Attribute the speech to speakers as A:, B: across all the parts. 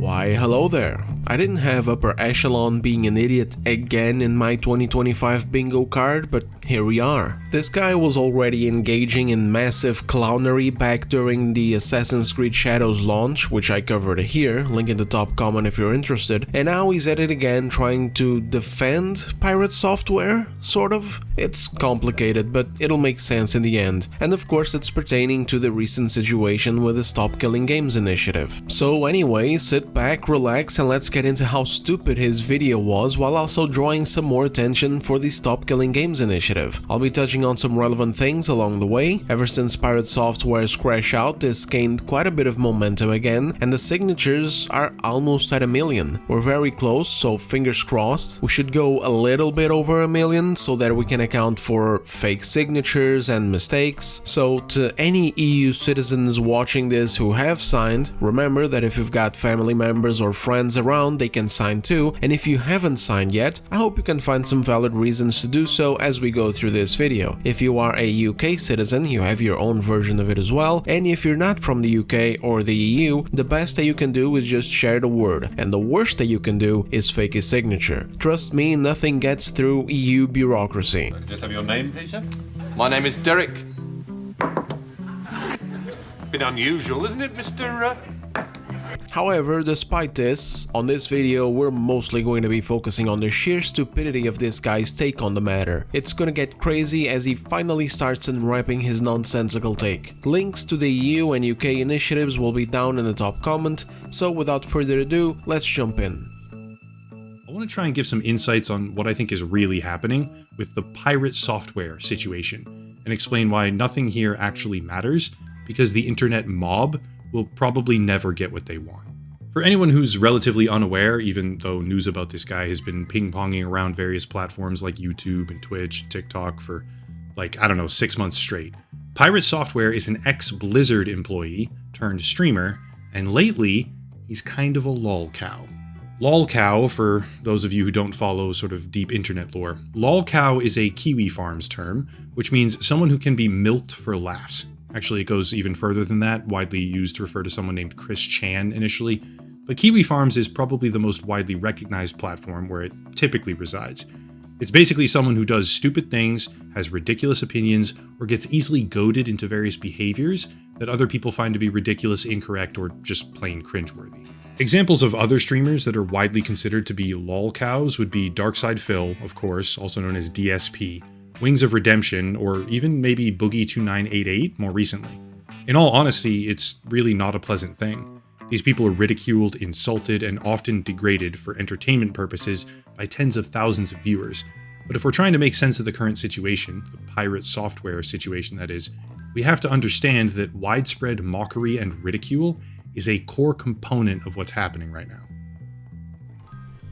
A: Why, hello there. I didn't have Upper Echelon being an idiot again in my 2025 bingo card, but here we are. This guy was already engaging in massive clownery back during the Assassin's Creed Shadows launch, which I covered here, link in the top comment if you're interested, and now he's at it again trying to defend PirateSoftware, sort of. It's complicated, but it'll make sense in the end. And of course it's pertaining to the recent situation with the Stop Killing Games initiative. So anyway, sit back, relax, and let's get into how stupid his video was, while also drawing some more attention for the Stop Killing Games initiative. I'll be touching on some relevant things along the way. Ever since PirateSoftware's crash out, this gained quite a bit of momentum again, and the signatures are almost at 1 million. We're very close, so fingers crossed. We should go a little bit over 1 million so that we can account for fake signatures and mistakes. So to any EU citizens watching this who have signed, remember that if you've got family members or friends around, they can sign too, and if you haven't signed yet, I hope you can find some valid reasons to do so as we go through this video. If you are a UK citizen, you have your own version of it as well, and if you're not from the UK or the EU, the best that you can do is just share the word, and the worst that you can do is fake his signature. Trust me, nothing gets through EU bureaucracy.
B: Just have your name, please, sir?
C: My name is Derek.
B: Bit unusual, isn't it, Mr.
A: However, despite this, on this video we're mostly going to be focusing on the sheer stupidity of this guy's take on the matter. It's gonna get crazy as he finally starts unwrapping his nonsensical take. Links to the EU and UK initiatives will be down in the top comment, so without further ado, let's jump in.
D: I want to try and give some insights on what I think is really happening with the PirateSoftware situation, and explain why nothing here actually matters, because the internet mob will probably never get what they want. For anyone who's relatively unaware, even though news about this guy has been ping-ponging around various platforms like YouTube and Twitch, TikTok for like, I don't know, 6 months straight, PirateSoftware is an ex-Blizzard employee turned streamer, and lately, he's kind of a lolcow. Lolcow, for those of you who don't follow sort of deep internet lore, lolcow is a Kiwi Farms term, which means someone who can be milked for laughs. Actually, it goes even further than that, widely used to refer to someone named Chris Chan initially, but Kiwi Farms is probably the most widely recognized platform where it typically resides. It's basically someone who does stupid things, has ridiculous opinions, or gets easily goaded into various behaviors that other people find to be ridiculous, incorrect, or just plain cringeworthy. Examples of other streamers that are widely considered to be lolcows would be Darkside Phil, of course, also known as DSP, Wings of Redemption, or even maybe Boogie2988 more recently. In all honesty, it's really not a pleasant thing. These people are ridiculed, insulted, and often degraded for entertainment purposes by tens of thousands of viewers. But if we're trying to make sense of the current situation, the PirateSoftware situation that is, we have to understand that widespread mockery and ridicule is a core component of what's happening right now.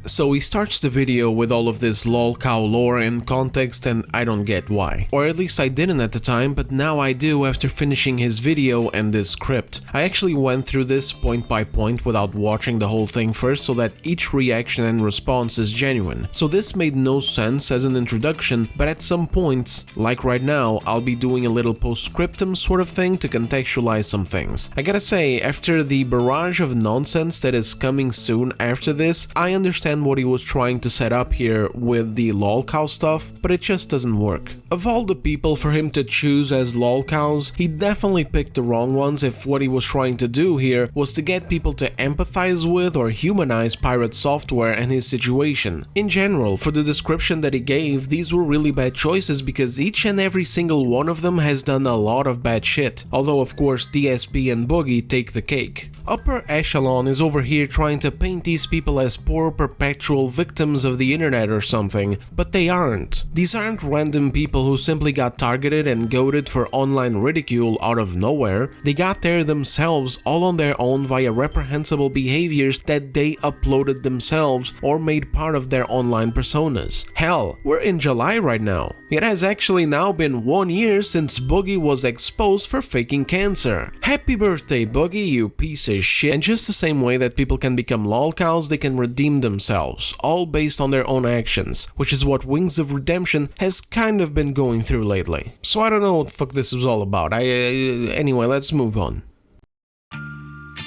A: So he starts the video with all of this lolcow lore and context, and I don't get why. Or at least I didn't at the time, but now I do after finishing his video and this script. I actually went through this point by point without watching the whole thing first, so that each reaction and response is genuine. So this made no sense as an introduction, but at some points, like right now, I'll be doing a little postscriptum sort of thing to contextualize some things. I gotta say, after the barrage of nonsense that is coming soon after this, I understand what he was trying to set up here with the lolcow stuff, but it just doesn't work. Of all the people for him to choose as lolcows, he definitely picked the wrong ones if what he was trying to do here was to get people to empathize with or humanize PirateSoftware and his situation. In general, for the description that he gave, these were really bad choices because each and every single one of them has done a lot of bad shit, although of course DSP and Boogie take the cake. Upper Echelon is over here trying to paint these people as poor perpetual victims of the internet or something, but they aren't. These aren't random people who simply got targeted and goaded for online ridicule out of nowhere. They got there themselves all on their own via reprehensible behaviors that they uploaded themselves or made part of their online personas. Hell, we're in July right now. It has actually now been 1 year since Boogie was exposed for faking cancer. Happy birthday, Boogie, you piece of shit. And just the same way that people can become lolcows, they can redeem themselves, all based on their own actions, which is what Wings of Redemption has kind of been going through lately. So I don't know what the fuck this is all about. Anyway, let's move on.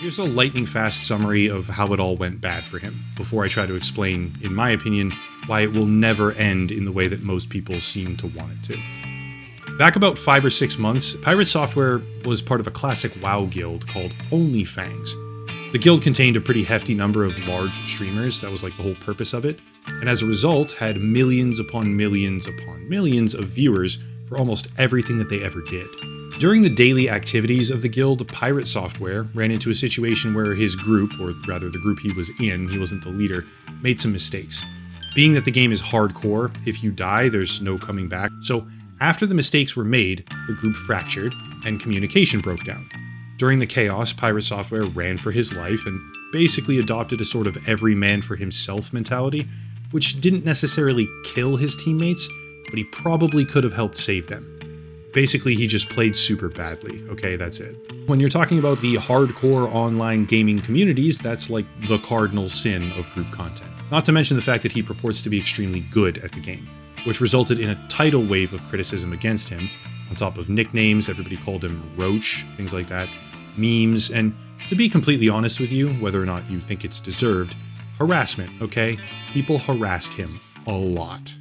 D: Here's a lightning-fast summary of how it all went bad for him, before I try to explain, in my opinion, why it will never end in the way that most people seem to want it to. Back about 5 or 6 months, PirateSoftware was part of a classic WoW guild called OnlyFangs. The guild contained a pretty hefty number of large streamers, that was like the whole purpose of it, and as a result had millions upon millions upon millions of viewers for almost everything that they ever did. During the daily activities of the guild, PirateSoftware ran into a situation where his group, or rather the group he was in, he wasn't the leader, made some mistakes. Being that the game is hardcore, if you die, there's no coming back, so after the mistakes were made, the group fractured and communication broke down. During the chaos, PirateSoftware ran for his life and basically adopted a sort of every man for himself mentality, which didn't necessarily kill his teammates, but he probably could have helped save them. Basically, he just played super badly, okay, that's it. When you're talking about the hardcore online gaming communities, that's like the cardinal sin of group content. Not to mention the fact that he purports to be extremely good at the game, which resulted in a tidal wave of criticism against him. On top of nicknames, everybody called him Roach, things like that, memes, and to be completely honest with you, whether or not you think it's deserved, harassment, okay? People harassed him a lot.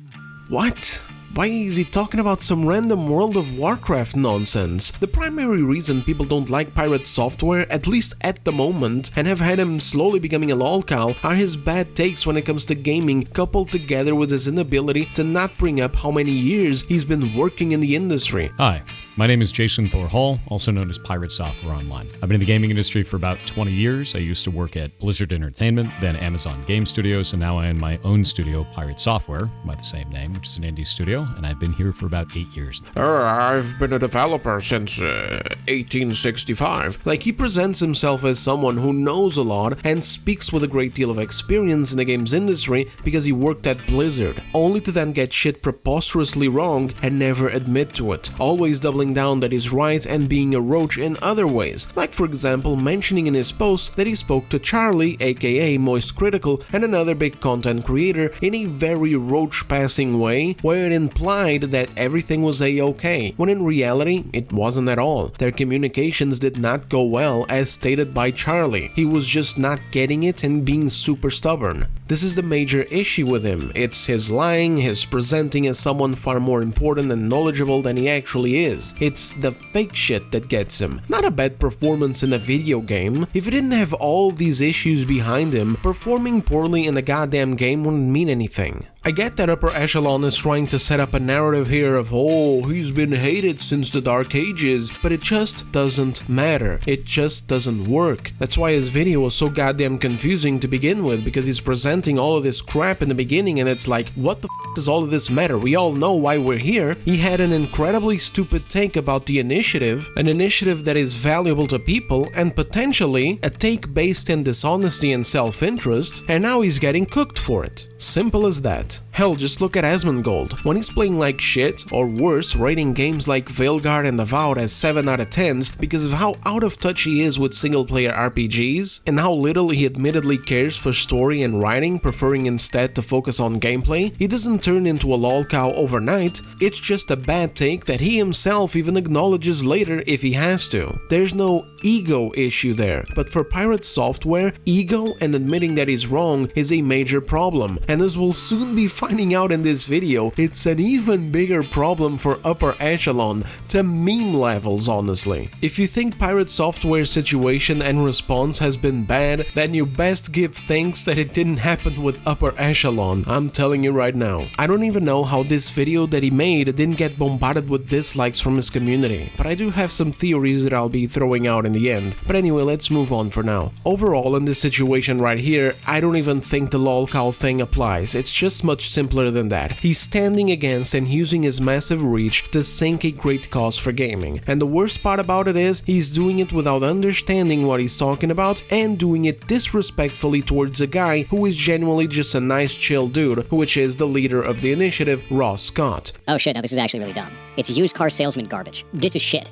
A: What? Why is he talking about some random World of Warcraft nonsense? The primary reason people don't like PirateSoftware, at least at the moment, and have had him slowly becoming a lolcow, are his bad takes when it comes to gaming, coupled together with his inability to not bring up how many years he's been working in the industry.
C: Hi, my name is Jason Thor Hall, also known as PirateSoftware Online. I've been in the gaming industry for about 20 years. I used to work at Blizzard Entertainment, then Amazon Game Studios, and now I own my own studio, PirateSoftware, by the same name, which is an indie studio, and I've been here for about 8 years.
A: I've been a developer since 1865. Like, he presents himself as someone who knows a lot and speaks with a great deal of experience in the games industry because he worked at Blizzard, only to then get shit preposterously wrong and never admit to it, always doubling down that he's right and being a roach in other ways, like for example mentioning in his post that he spoke to Charlie, aka Moist Critical, and another big content creator in a very roach-passing way, where it implied that everything was a-okay, when in reality it wasn't at all. Their communications did not go well, as stated by Charlie. He was just not getting it and being super stubborn. This is the major issue with him. It's his lying, his presenting as someone far more important and knowledgeable than he actually is. It's the fake shit that gets him. Not a bad performance in a video game. If he didn't have all these issues behind him, performing poorly in a goddamn game wouldn't mean anything. I get that Upper Echelon is trying to set up a narrative here of, oh, he's been hated since the Dark Ages, but it just doesn't matter. It just doesn't work. That's why his video was so goddamn confusing to begin with, because he's presenting all of this crap in the beginning and it's like, what the f does all of this matter? We all know why we're here. He had an incredibly stupid take about the initiative, an initiative that is valuable to people, and potentially a take based in dishonesty and self-interest, and now he's getting cooked for it. Simple as that. Hell, just look at Asmongold. When he's playing like shit, or worse, rating games like Veilguard and Avowed as 7 out of 10s because of how out of touch he is with single-player RPGs, and how little he admittedly cares for story and writing, preferring instead to focus on gameplay, he doesn't turn into a lolcow overnight. It's just a bad take that he himself even acknowledges later if he has to. There's no ego issue there, but for PirateSoftware, ego and admitting that he's wrong is a major problem, and as we'll soon be finding out in this video, it's an even bigger problem for Upper Echelon, to meme levels honestly. If you think PirateSoftware's situation and response has been bad, then you best give thanks that it didn't happen with Upper Echelon, I'm telling you right now. I don't even know how this video that he made didn't get bombarded with dislikes from his community, but I do have some theories that I'll be throwing out in the end. But anyway, let's move on for now. Overall, in this situation right here, I don't even think the lolcow thing applies. It's just much simpler than that. He's standing against and using his massive reach to sink a great cause for gaming. And the worst part about it is, he's doing it without understanding what he's talking about and doing it disrespectfully towards a guy who is genuinely just a nice chill dude, which is the leader of the initiative, Ross Scott.
E: Oh shit, no, this is actually really dumb. It's used car salesman garbage. This is shit.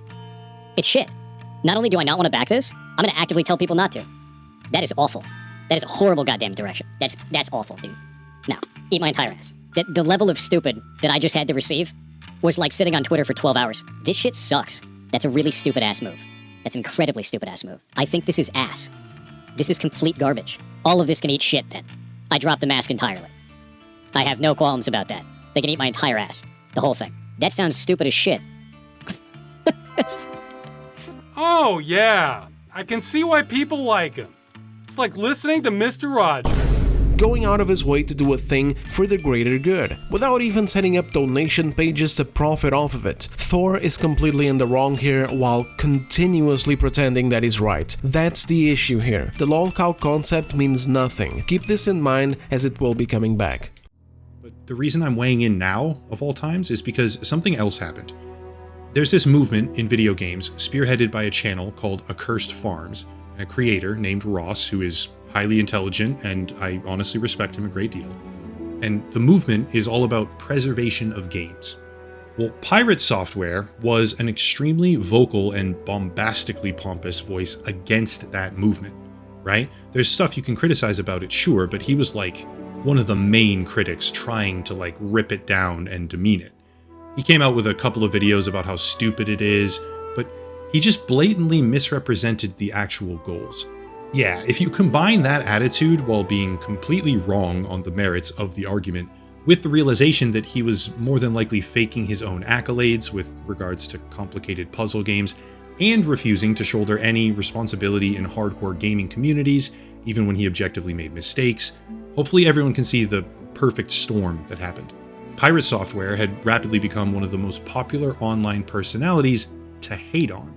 E: It's shit. Not only do I not want to back this, I'm gonna actively tell people not to. That is awful. That is a horrible goddamn direction. That's awful, dude. No, eat my entire ass. The level of stupid that I just had to receive was like sitting on Twitter for 12 hours. This shit sucks. That's a really stupid ass move. That's an incredibly stupid-ass move. I think this is ass. This is complete garbage. All of this can eat shit, then. I drop the mask entirely. I have no qualms about that. They can eat my entire ass. The whole thing. That sounds stupid as shit.
F: Oh, yeah. I can see why people like him. It's like listening to Mr. Rogers.
A: Going out of his way to do a thing for the greater good, without even setting up donation pages to profit off of it. Thor is completely in the wrong here while continuously pretending that he's right. That's the issue here. The Lolcow concept means nothing. Keep this in mind as it will be coming back.
D: But the reason I'm weighing in now, of all times, is because something else happened. There's this movement in video games spearheaded by a channel called Accursed Farms, and a creator named Ross who is highly intelligent, and I honestly respect him a great deal. And the movement is all about preservation of games. Well, PirateSoftware was an extremely vocal and bombastically pompous voice against that movement, right? There's stuff you can criticize about it, sure, but he was like one of the main critics trying to like rip it down and demean it. He came out with a couple of videos about how stupid it is, but he just blatantly misrepresented the actual goals. Yeah, if you combine that attitude while being completely wrong on the merits of the argument, with the realization that he was more than likely faking his own accolades with regards to complicated puzzle games, and refusing to shoulder any responsibility in hardcore gaming communities, even when he objectively made mistakes, hopefully everyone can see the perfect storm that happened. PirateSoftware had rapidly become one of the most popular online personalities to hate on.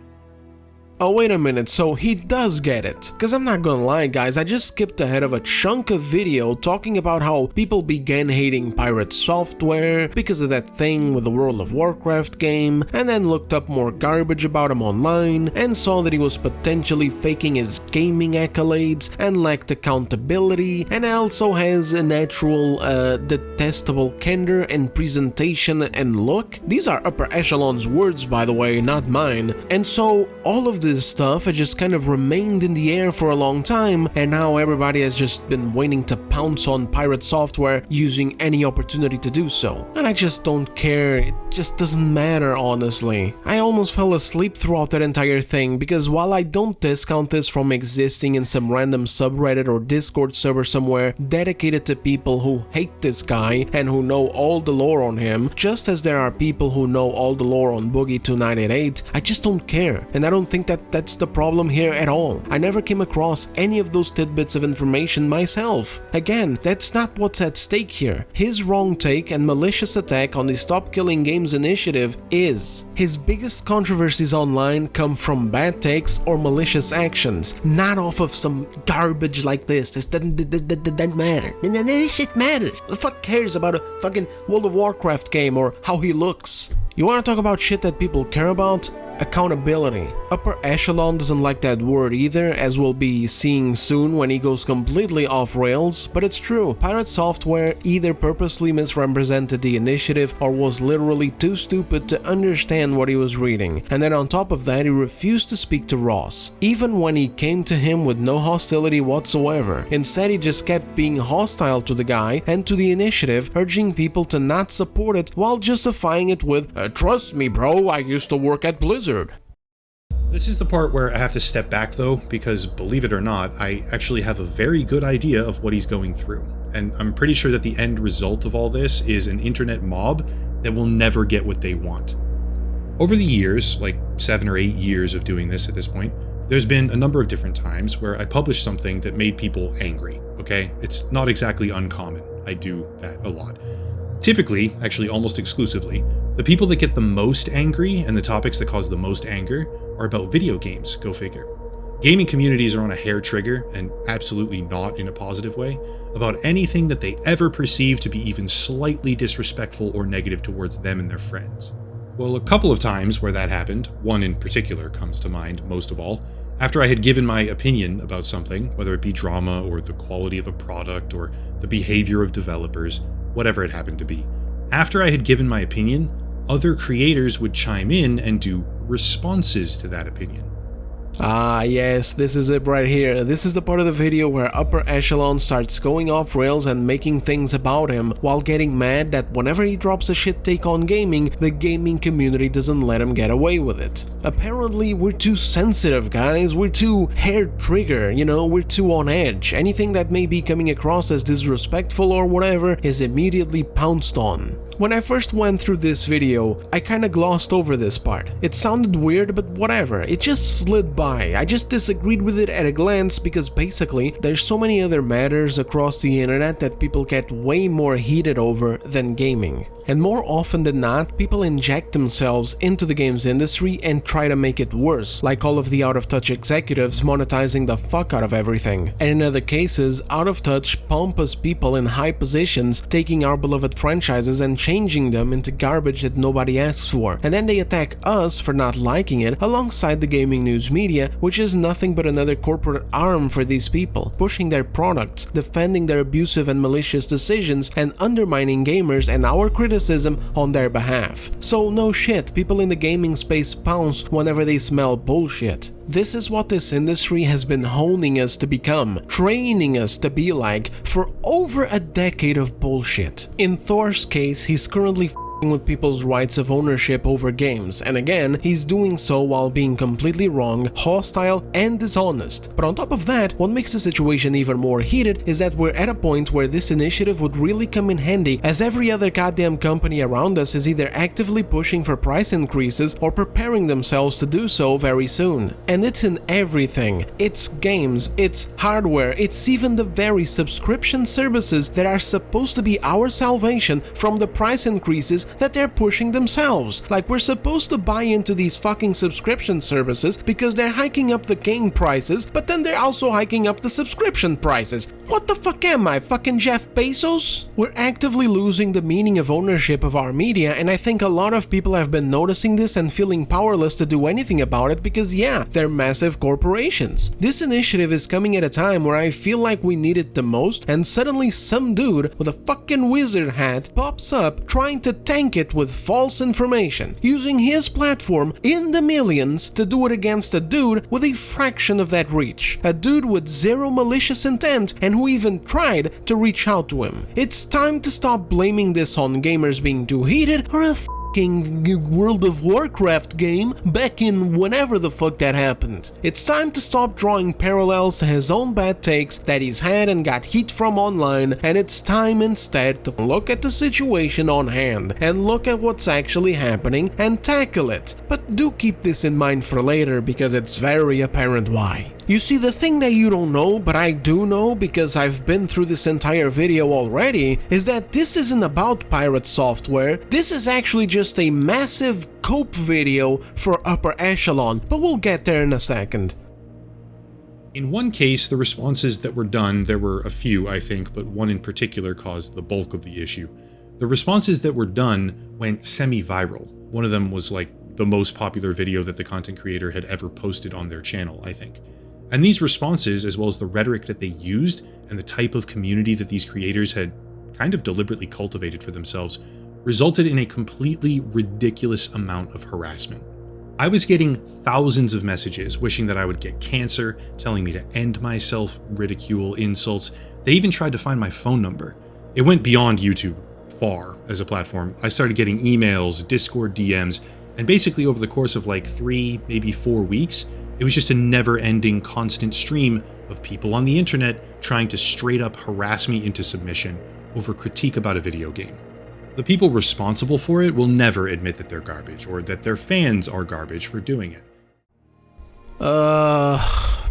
A: Oh, wait a minute, so he does get it. Cause I'm not gonna lie guys, I just skipped ahead of a chunk of video talking about how people began hating PirateSoftware because of that thing with the World of Warcraft game, and then looked up more garbage about him online, and saw that he was potentially faking his gaming accolades, and lacked accountability, and also has a natural, detestable candor and presentation and look. These are Upper Echelon's words, by the way, not mine. And so, all of this stuff had just kind of remained in the air for a long time, and now everybody has just been waiting to pounce on PirateSoftware using any opportunity to do so. And I just don't care, it just doesn't matter honestly. I almost fell asleep throughout that entire thing, because while I don't discount this from existing in some random subreddit or Discord server somewhere dedicated to people who hate this guy and who know all the lore on him, just as there are people who know all the lore on Boogie2988, I just don't care, and I don't think that's the problem here at all. I never came across any of those tidbits of information myself. Again, that's not what's at stake here. His wrong take and malicious attack on the Stop Killing Games initiative is. His biggest controversies online come from bad takes or malicious actions, not off of some garbage like this. This doesn't matter. This shit matters. The fuck cares about a fucking World of Warcraft game or how he looks? You wanna talk about shit that people care about? Accountability. Upper Echelon doesn't like that word either, as we'll be seeing soon when he goes completely off rails, but it's true. PirateSoftware either purposely misrepresented the initiative or was literally too stupid to understand what he was reading, and then on top of that he refused to speak to Ross, even when he came to him with no hostility whatsoever. Instead he just kept being hostile to the guy and to the initiative, urging people to not support it while justifying it with, trust me bro, I used to work at Blizzard.
D: This is the part where I have to step back though, because believe it or not, I actually have a very good idea of what he's going through. And I'm pretty sure that the end result of all this is an internet mob that will never get what they want. Over the years, like 7 or 8 years of doing this at this point, there's been a number of different times where I published something that made people angry, okay? It's not exactly uncommon. I do that a lot. Typically, actually almost exclusively, the people that get the most angry and the topics that cause the most anger are about video games, go figure. Gaming communities are on a hair trigger, and absolutely not in a positive way, about anything that they ever perceive to be even slightly disrespectful or negative towards them and their friends. Well, a couple of times where that happened, one in particular comes to mind most of all, after I had given my opinion about something, whether it be drama or the quality of a product or the behavior of developers, whatever it happened to be. After I had given my opinion, other creators would chime in and do responses to that opinion.
A: Ah yes, this is it right here. This is the part of the video where Upper Echelon starts going off rails and making things about him while getting mad that whenever he drops a shit take on gaming, the gaming community doesn't let him get away with it. Apparently we're too sensitive, guys, we're too hair trigger, you know, we're too on edge. Anything that may be coming across as disrespectful or whatever is immediately pounced on. When I first went through this video, I kinda glossed over this part. It sounded weird, but whatever, it just slid by. I just disagreed with it at a glance because basically, there's so many other matters across the internet that people get way more heated over than gaming. And more often than not, people inject themselves into the games industry and try to make it worse, like all of the out-of-touch executives monetizing the fuck out of everything. And in other cases, out-of-touch, pompous people in high positions taking our beloved franchises and changing them into garbage that nobody asks for. And then they attack us for not liking it, alongside the gaming news media, which is nothing but another corporate arm for these people, pushing their products, defending their abusive and malicious decisions, and undermining gamers and our criticism on their behalf. So no shit, people in the gaming space pounce whenever they smell bullshit. This is what this industry has been honing us to become, training us to be like, for over a decade of bullshit. In Thor's case, he's currently with people's rights of ownership over games, and again, he's doing so while being completely wrong, hostile, and dishonest. But on top of that, what makes the situation even more heated is that we're at a point where this initiative would really come in handy, as every other goddamn company around us is either actively pushing for price increases or preparing themselves to do so very soon. And it's in everything. It's games, it's hardware, it's even the very subscription services that are supposed to be our salvation from the price increases that they're pushing themselves. Like, we're supposed to buy into these fucking subscription services because they're hiking up the game prices, but then they're also hiking up the subscription prices. What the fuck am I, fucking Jeff Bezos? We're actively losing the meaning of ownership of our media, and I think a lot of people have been noticing this and feeling powerless to do anything about it because yeah, they're massive corporations. This initiative is coming at a time where I feel like we need it the most, and suddenly some dude with a fucking wizard hat pops up trying to tank it with false information, using his platform in the millions to do it against a dude with a fraction of that reach. A dude with zero malicious intent and who even tried to reach out to him. It's time to stop blaming this on gamers being too heated or a World of Warcraft game back in whenever the fuck that happened. It's time to stop drawing parallels to his own bad takes that he's had and got heat from online, and it's time instead to look at the situation on hand and look at what's actually happening and tackle it. But do keep this in mind for later because it's very apparent why. You see, the thing that you don't know, but I do know because I've been through this entire video already, is that this isn't about PirateSoftware. This is actually just a massive cope video for Upper Echelon, but we'll get there in a second.
D: In one case, the responses that were done, there were a few, I think, but one in particular caused the bulk of the issue. The responses that were done went semi-viral. One of them was like the most popular video that the content creator had ever posted on their channel, I think. And these responses, as well as the rhetoric that they used and the type of community that these creators had kind of deliberately cultivated for themselves, resulted in a completely ridiculous amount of harassment. I was getting thousands of messages wishing that I would get cancer, telling me to end myself, ridicule, insults. They even tried to find my phone number. It went beyond YouTube far as a platform. I started getting emails, Discord DMs, and basically over the course of like 3, maybe 4 weeks, it was just a never-ending constant stream of people on the internet trying to straight up harass me into submission over critique about a video game. The people responsible for it will never admit that they're garbage or that their fans are garbage for doing it.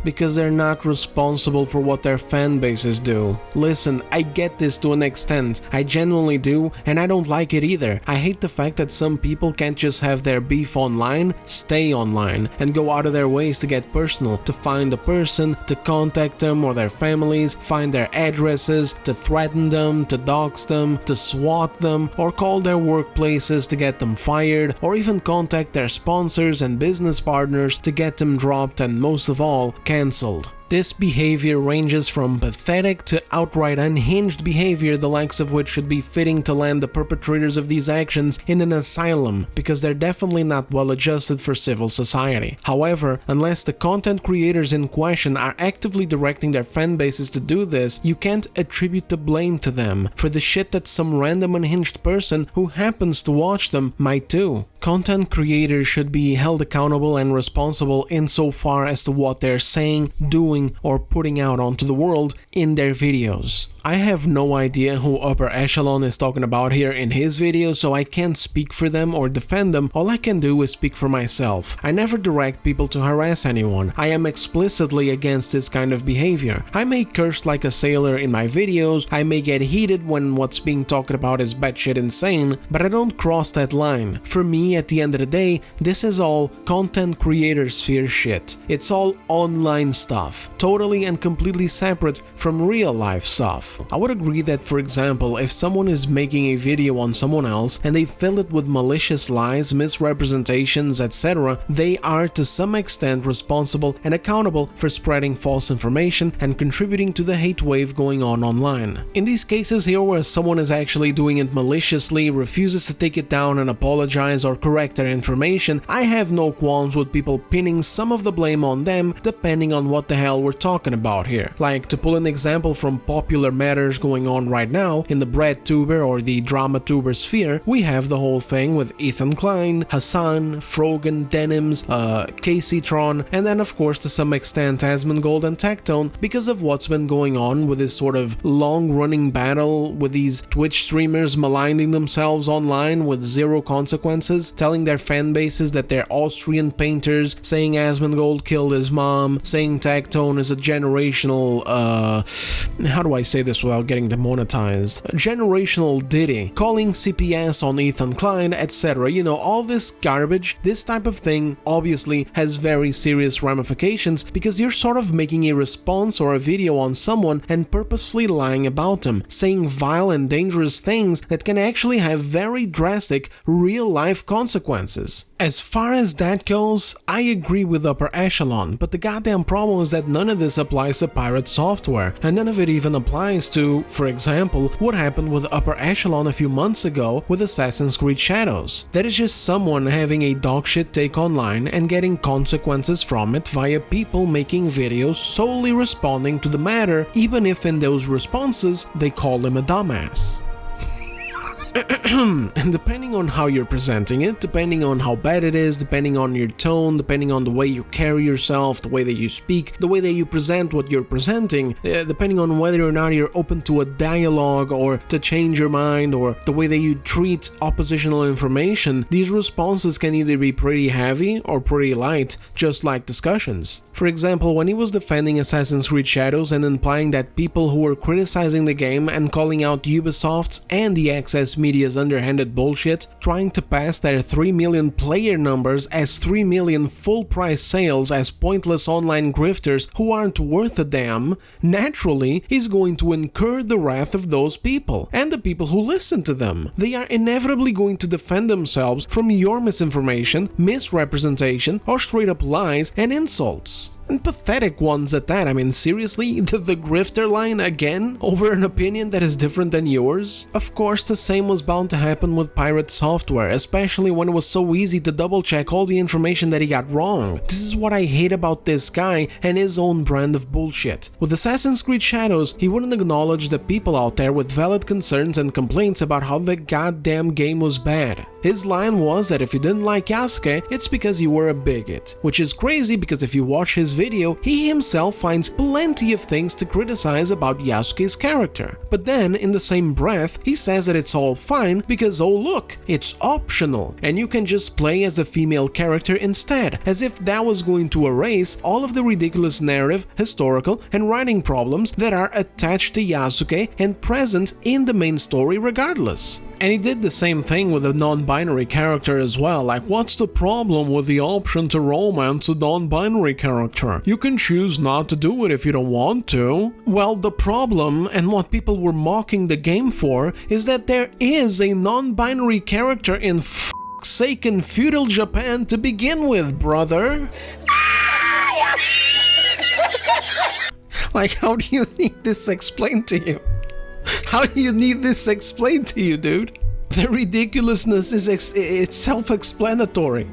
A: Because they're not responsible for what their fan bases do. Listen, I get this to an extent, I genuinely do, and I don't like it either. I hate the fact that some people can't just have their beef online, stay online, and go out of their ways to get personal, to find a person, to contact them or their families, find their addresses, to threaten them, to dox them, to swat them, or call their workplaces to get them fired, or even contact their sponsors and business partners to get them dropped and most of all, cancelled. This behavior ranges from pathetic to outright unhinged behavior, the likes of which should be fitting to land the perpetrators of these actions in an asylum, because they're definitely not well adjusted for civil society. However, unless the content creators in question are actively directing their fan bases to do this, you can't attribute the blame to them for the shit that some random unhinged person who happens to watch them might do. Content creators should be held accountable and responsible insofar as to what they're saying, doing, or putting out onto the world in their videos. I have no idea who Upper Echelon is talking about here in his video, so I can't speak for them or defend them. All I can do is speak for myself. I never direct people to harass anyone. I am explicitly against this kind of behavior. I may curse like a sailor in my videos, I may get heated when what's being talked about is batshit insane, but I don't cross that line. For me, at the end of the day, this is all content creator sphere shit. It's all online stuff, totally and completely separate from real life stuff. I would agree that, for example, if someone is making a video on someone else and they fill it with malicious lies, misrepresentations, etc., they are to some extent responsible and accountable for spreading false information and contributing to the hate wave going on online. In these cases here where someone is actually doing it maliciously, refuses to take it down and apologize or correct their information, I have no qualms with people pinning some of the blame on them depending on what the hell we're talking about here. Like, to pull an example from popular matters going on right now in the bread tuber or the drama tuber sphere, we have the whole thing with Ethan Klein, Hassan, Frogan, Denims, Caseytron, and then of course to some extent Asmongold and Tectone, because of what's been going on with this sort of long-running battle with these Twitch streamers maligning themselves online with zero consequences, telling their fan bases that they're Austrian painters, saying Asmongold killed his mom, saying Tectone is a generational, how do I say this without getting demonetized? Generational Diddy, calling CPS on Ethan Klein, etc. You know, all this garbage, this type of thing obviously has very serious ramifications because you're sort of making a response or a video on someone and purposefully lying about them, saying vile and dangerous things that can actually have very drastic real-life consequences. As far as that goes, I agree with Upper Echelon, but the goddamn problem is that none of this applies to PirateSoftware, and none of it even applies to, for example, what happened with Upper Echelon a few months ago with Assassin's Creed Shadows. That is just someone having a dogshit take online and getting consequences from it via people making videos solely responding to the matter, even if in those responses they call him a dumbass. And depending on how you're presenting it, depending on how bad it is, depending on your tone, depending on the way you carry yourself, the way that you speak, the way that you present what you're presenting, depending on whether or not you're open to a dialogue or to change your mind, or the way that you treat oppositional information, these responses can either be pretty heavy or pretty light, just like discussions. For example, when he was defending Assassin's Creed Shadows and implying that people who were criticizing the game and calling out Ubisoft's and the Access Media's underhanded bullshit, trying to pass their 3 million player numbers as 3 million full-price sales as pointless online grifters who aren't worth a damn, naturally he's going to incur the wrath of those people and the people who listen to them. They are inevitably going to defend themselves from your misinformation, misrepresentation, or straight-up lies and insults. And pathetic ones at that. I mean, seriously? The grifter line again? Over an opinion that is different than yours? Of course, the same was bound to happen with PirateSoftware, especially when it was so easy to double-check all the information that he got wrong. This is what I hate about this guy and his own brand of bullshit. With Assassin's Creed Shadows, he wouldn't acknowledge the people out there with valid concerns and complaints about how the goddamn game was bad. His line was that if you didn't like Yasuke, it's because you were a bigot. Which is crazy because if you watch his video, he himself finds plenty of things to criticize about Yasuke's character. But then, in the same breath, he says that it's all fine because, oh look, it's optional, and you can just play as the female character instead, as if that was going to erase all of the ridiculous narrative, historical, and writing problems that are attached to Yasuke and present in the main story regardless. And he did the same thing with a non-binary character as well. Like, what's the problem with the option to romance a non-binary character? You can choose not to do it if you don't want to. Well, the problem, and what people were mocking the game for, is that there is a non-binary character in f***'s sake in feudal Japan to begin with, brother. Like, how do you need this explained to you? How do you need this explained to you, dude? The ridiculousness is it's self-explanatory.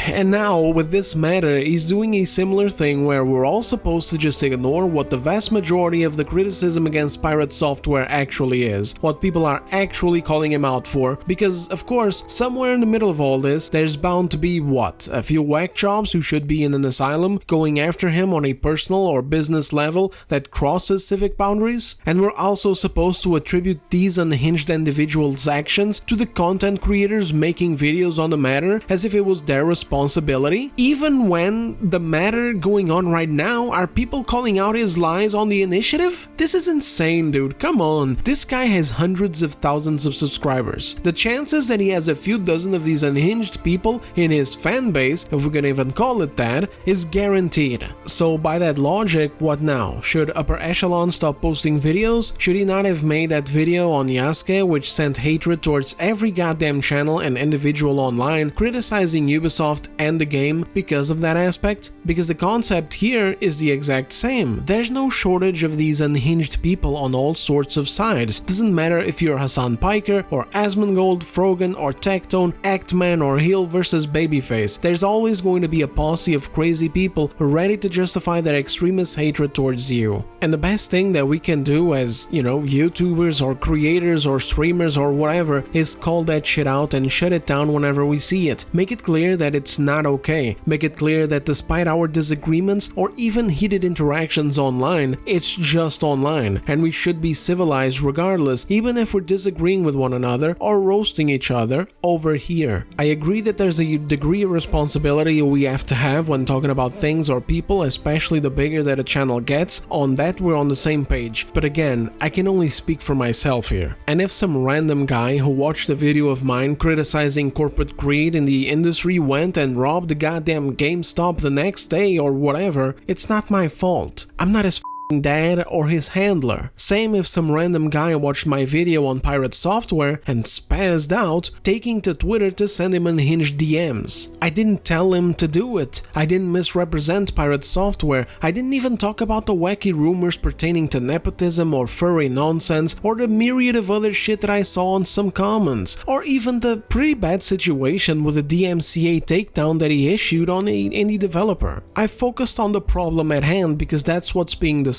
A: And now, with this matter, he's doing a similar thing where we're all supposed to just ignore what the vast majority of the criticism against PirateSoftware actually is, what people are actually calling him out for, because, of course, somewhere in the middle of all this, there's bound to be, what, a few whack jobs who should be in an asylum, going after him on a personal or business level that crosses civic boundaries? And we're also supposed to attribute these unhinged individuals' actions to the content creators making videos on the matter, as if it was their responsibility, even when the matter going on right now are people calling out his lies on the initiative? This is insane, dude. Come on. This guy has hundreds of thousands of subscribers. The chances that he has a few dozen of these unhinged people in his fan base, if we're gonna even call it that, is guaranteed. So by that logic, what now? Should Upper Echelon stop posting videos? Should he not have made that video on Yasuke which sent hatred towards every goddamn channel and individual online, criticizing Ubisoft and the game because of that aspect? Because the concept here is the exact same. There's no shortage of these unhinged people on all sorts of sides. Doesn't matter if you're Hassan Piker or Asmongold, Frogan or Tectone, Actman or Heel versus Babyface. There's always going to be a posse of crazy people ready to justify their extremist hatred towards you. And the best thing that we can do as, YouTubers or creators or streamers or whatever is call that shit out and shut it down whenever we see it. Make it clear that it's not okay. Make it clear that despite our disagreements or even heated interactions online, it's just online, and we should be civilized regardless, even if we're disagreeing with one another or roasting each other over here. I agree that there's a degree of responsibility we have to have when talking about things or people, especially the bigger that a channel gets. On that, we're on the same page. But again, I can only speak for myself here. And if some random guy who watched a video of mine criticizing corporate greed in the industry went and robbed the goddamn GameStop the next day or whatever, it's not my fault. I'm not his dad or his handler. Same if some random guy watched my video on PirateSoftware and spazzed out, taking to Twitter to send him unhinged DMs. I didn't tell him to do it. I didn't misrepresent PirateSoftware. I didn't even talk about the wacky rumors pertaining to nepotism or furry nonsense or the myriad of other shit that I saw on some comments, or even the pretty bad situation with the DMCA takedown that he issued on an indie developer. I focused on the problem at hand because that's what's being discussed.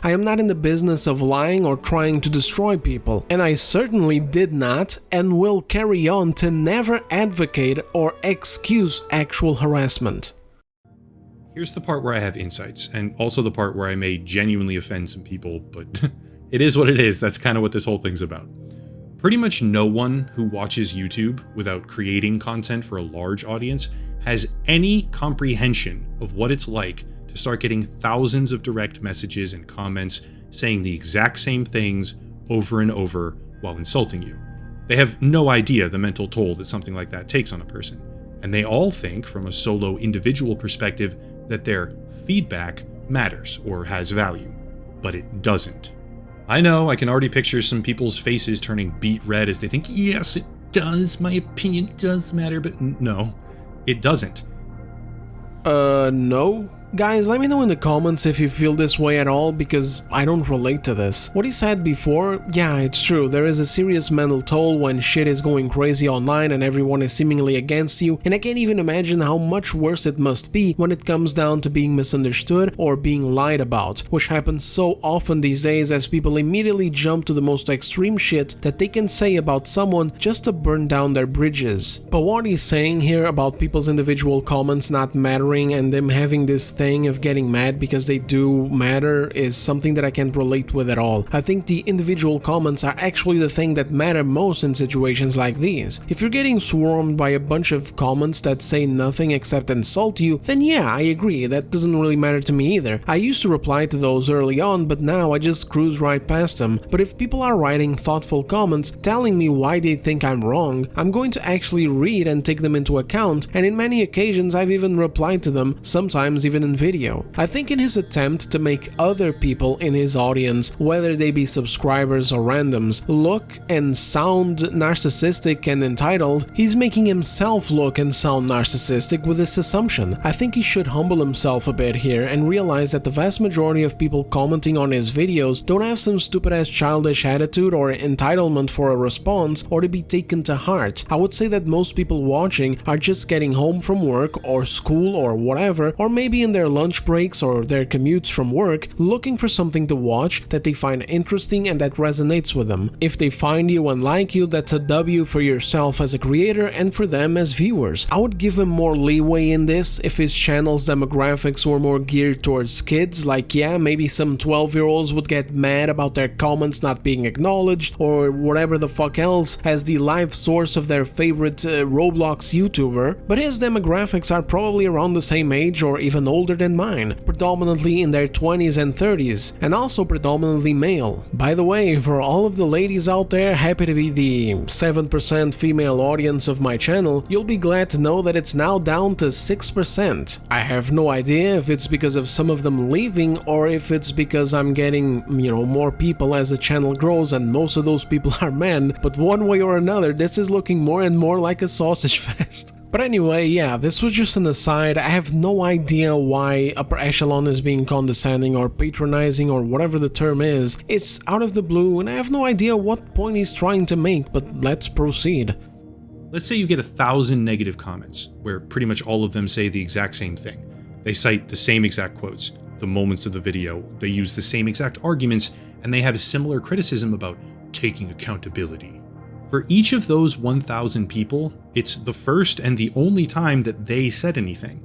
A: I am not in the business of lying or trying to destroy people, and I certainly did not and will carry on to never advocate or excuse actual harassment.
D: Here's the part where I have insights, and also the part where I may genuinely offend some people, but it is what it is. That's kind of what this whole thing's about. Pretty much no one who watches YouTube without creating content for a large audience has any comprehension of what it's like to start getting thousands of direct messages and comments saying the exact same things over and over while insulting you. They have no idea the mental toll that something like that takes on a person. And they all think, from a solo individual perspective, that their feedback matters or has value. But it doesn't. I know, I can already picture some people's faces turning beet red as they think, yes, it does, my opinion does matter, but no, it doesn't.
A: No? Guys, let me know in the comments if you feel this way at all, because I don't relate to this. What he said before, yeah, it's true, there is a serious mental toll when shit is going crazy online and everyone is seemingly against you, and I can't even imagine how much worse it must be when it comes down to being misunderstood or being lied about, which happens so often these days as people immediately jump to the most extreme shit that they can say about someone just to burn down their bridges. But what he's saying here about people's individual comments not mattering and them having this thing of getting mad because they do matter is something that I can't relate with at all. I think the individual comments are actually the thing that matter most in situations like these. If you're getting swarmed by a bunch of comments that say nothing except insult you, then yeah, I agree, that doesn't really matter to me either. I used to reply to those early on, but now I just cruise right past them. But if people are writing thoughtful comments telling me why they think I'm wrong, I'm going to actually read and take them into account, and in many occasions I've even replied to them, sometimes even in given video. I think in his attempt to make other people in his audience, whether they be subscribers or randoms, look and sound narcissistic and entitled, he's making himself look and sound narcissistic with this assumption. I think he should humble himself a bit here and realize that the vast majority of people commenting on his videos don't have some stupid ass childish attitude or entitlement for a response or to be taken to heart. I would say that most people watching are just getting home from work or school or whatever, or maybe in their lunch breaks or their commutes from work, looking for something to watch that they find interesting and that resonates with them. If they find you and like you, that's a W for yourself as a creator and for them as viewers. I would give him more leeway in this if his channel's demographics were more geared towards kids, like yeah, maybe some 12-year-olds would get mad about their comments not being acknowledged or whatever the fuck else as the live source of their favorite Roblox YouTuber, but his demographics are probably around the same age or even older than mine, predominantly in their 20s and 30s, and also predominantly male. By the way, for all of the ladies out there happy to be the 7% female audience of my channel, you'll be glad to know that it's now down to 6%. I have no idea if it's because of some of them leaving or if it's because I'm getting, more people as the channel grows and most of those people are men, but one way or another this is looking more and more like a sausage fest. But anyway, yeah, this was just an aside. I have no idea why Upper Echelon is being condescending or patronizing or whatever the term is. It's out of the blue and I have no idea what point he's trying to make, but let's proceed.
D: Let's say you get 1,000 negative comments, where pretty much all of them say the exact same thing. They cite the same exact quotes, the moments of the video, they use the same exact arguments, and they have a similar criticism about taking accountability. For each of those 1,000 people, it's the first and the only time that they said anything.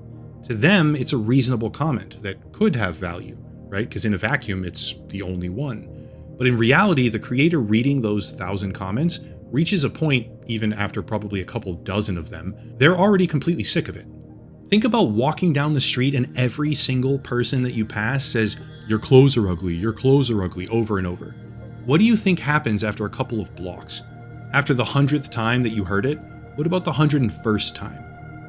D: To them, it's a reasonable comment that could have value, right? Because in a vacuum, it's the only one. But in reality, the creator reading those 1,000 comments reaches a point, even after probably a couple dozen of them, they're already completely sick of it. Think about walking down the street and every single person that you pass says, "Your clothes are ugly, your clothes are ugly," over and over. What do you think happens after a couple of blocks? After the 100th time that you heard it, what about the 101st time?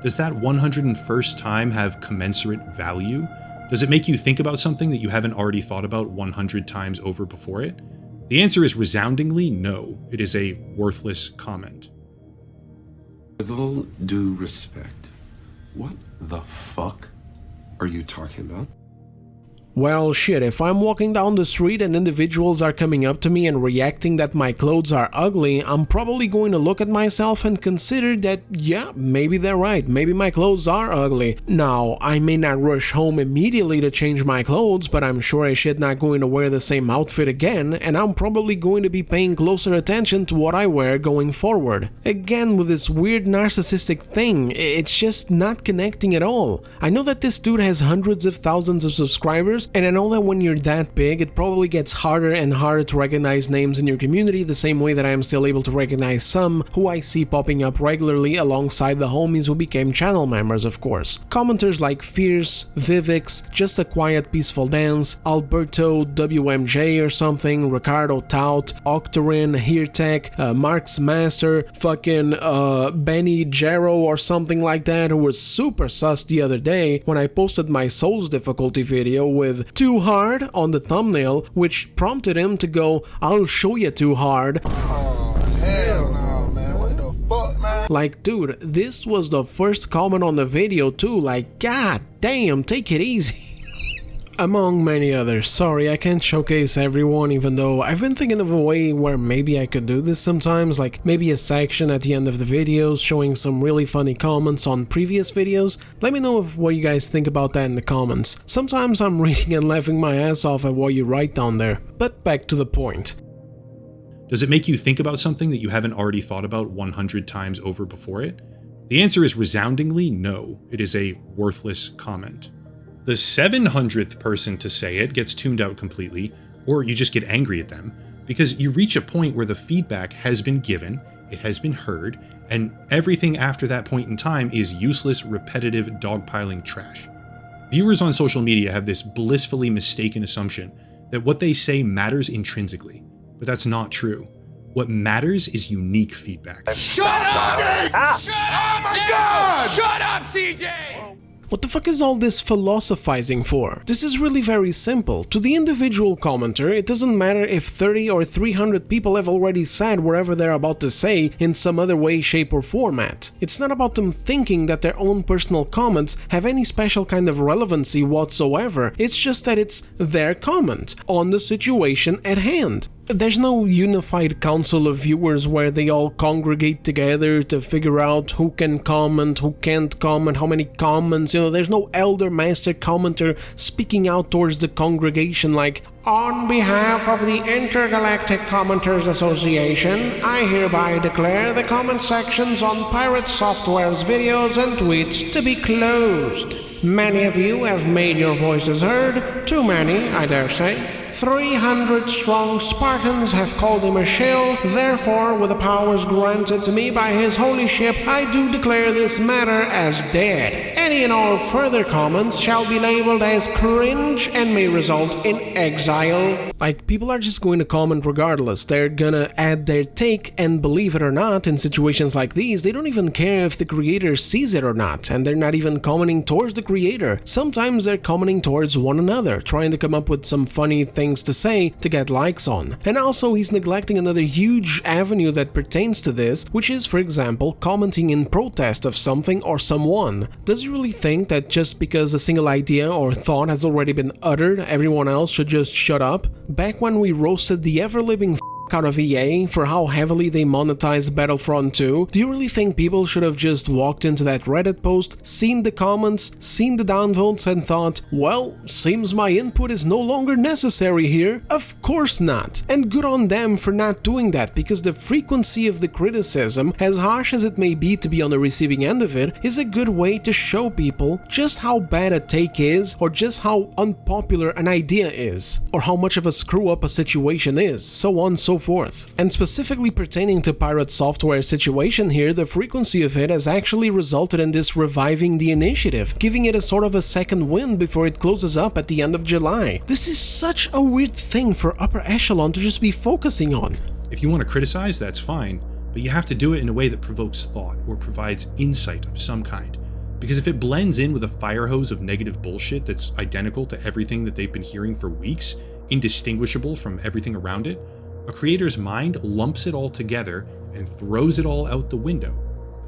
D: Does that 101st time have commensurate value? Does it make you think about something that you haven't already thought about 100 times over before it? The answer is resoundingly no. It is a worthless comment.
G: With all due respect, what the fuck are you talking about?
A: Well, shit, if I'm walking down the street and individuals are coming up to me and reacting that my clothes are ugly, I'm probably going to look at myself and consider that, yeah, maybe they're right, maybe my clothes are ugly. Now, I may not rush home immediately to change my clothes, but I'm sure as shit not going to wear the same outfit again, and I'm probably going to be paying closer attention to what I wear going forward. Again, with this weird narcissistic thing, it's just not connecting at all. I know that this dude has hundreds of thousands of subscribers, and I know that when you're that big, it probably gets harder and harder to recognize names in your community the same way that I am still able to recognize some who I see popping up regularly alongside the homies who became channel members, of course. Commenters like Fierce, Vivix, Just a Quiet Peaceful Dance, Alberto WMJ or something, Ricardo Tout, Octorin, Heartech, Mark's Master, fucking Benny Jero or something like that, who was super sus the other day when I posted my Souls difficulty video with "too hard" on the thumbnail, which prompted him to go, "I'll show you too hard."
H: Oh, hell no, man. What the fuck, man?
A: Like, dude, this was the first comment on the video too, like, god damn, take it easy. Among many others. Sorry, I can't showcase everyone, even though I've been thinking of a way where maybe I could do this sometimes, like maybe a section at the end of the videos showing some really funny comments on previous videos. Let me know what you guys think about that in the comments. Sometimes I'm reading and laughing my ass off at what you write down there. But back to the point.
D: Does it make you think about something that you haven't already thought about 100 times over before it? The answer is resoundingly no. It is a worthless comment. The 700th person to say it gets tuned out completely, or you just get angry at them, because you reach a point where the feedback has been given, it has been heard, and everything after that point in time is useless, repetitive, dogpiling trash. Viewers on social media have this blissfully mistaken assumption that what they say matters intrinsically, but that's not true. What matters is unique feedback.
H: Shut up! Oh my God!
B: Shut up, CJ!
A: What the fuck is all this philosophizing for? This is really very simple. To the individual commenter, it doesn't matter if 30 or 300 people have already said whatever they're about to say in some other way, shape or format. It's not about them thinking that their own personal comments have any special kind of relevancy whatsoever. It's just that it's their comment on the situation at hand. There's no unified council of viewers where they all congregate together to figure out who can comment, who can't comment, how many comments, there's no elder master commenter speaking out towards the congregation like, "On behalf of the Intergalactic Commenters Association, I hereby declare the comment sections on PirateSoftware's videos and tweets to be closed. Many of you have made your voices heard, too many, I dare say. 300 strong Spartans have called him a shill, therefore, with the powers granted to me by his holy ship, I do declare this matter as dead. Any and all further comments shall be labeled as cringe and may result in exile." Like, people are just going to comment regardless. They're gonna add their take, and believe it or not, in situations like these, they don't even care if the creator sees it or not, and they're not even commenting towards the creator. Sometimes they're commenting towards one another, trying to come up with some funny things to say to get likes on. And also, he's neglecting another huge avenue that pertains to this, which is, for example, commenting in protest of something or someone. Does he really think that just because a single idea or thought has already been uttered, everyone else should just shut up? Back when we roasted the ever-living out of EA for how heavily they monetized Battlefront 2, do you really think people should have just walked into that Reddit post, seen the comments, seen the downvotes and thought, well, seems my input is no longer necessary here? Of course not. And good on them for not doing that, because the frequency of the criticism, as harsh as it may be to be on the receiving end of it, is a good way to show people just how bad a take is, or just how unpopular an idea is, or how much of a screw up a situation is, so on and so forth. And specifically pertaining to PirateSoftware situation here, the frequency of it has actually resulted in this reviving the initiative, giving it a sort of a second wind before it closes up at the end of July. This is such a weird thing for Upper Echelon to just be focusing on.
D: If you want to criticize, that's fine, but you have to do it in a way that provokes thought or provides insight of some kind. Because if it blends in with a fire hose of negative bullshit that's identical to everything that they've been hearing for weeks, indistinguishable from everything around it, a creator's mind lumps it all together and throws it all out the window.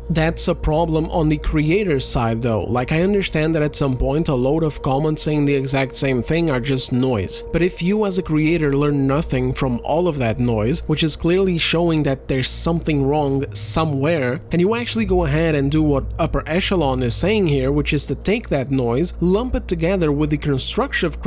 A: That's a problem on the creator's side though. Like, I understand that at some point a load of comments saying the exact same thing are just noise. But if you as a creator learn nothing from all of that noise, which is clearly showing that there's something wrong somewhere, and you actually go ahead and do what Upper Echelon is saying here, which is to take that noise, lump it together with the constructive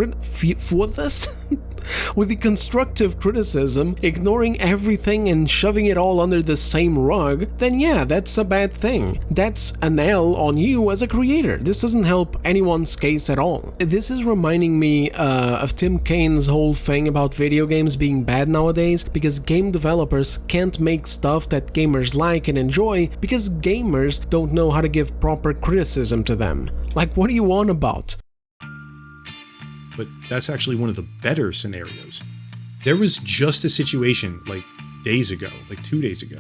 A: with the constructive criticism, ignoring everything and shoving it all under the same rug, then yeah, that's a bad thing. That's an L on you as a creator. This doesn't help anyone's case at all. This is reminding me of Tim Kane's whole thing about video games being bad nowadays because game developers can't make stuff that gamers like and enjoy because gamers don't know how to give proper criticism to them. Like, what are you on about?
D: But that's actually one of the better scenarios. There was just a situation like 2 days ago,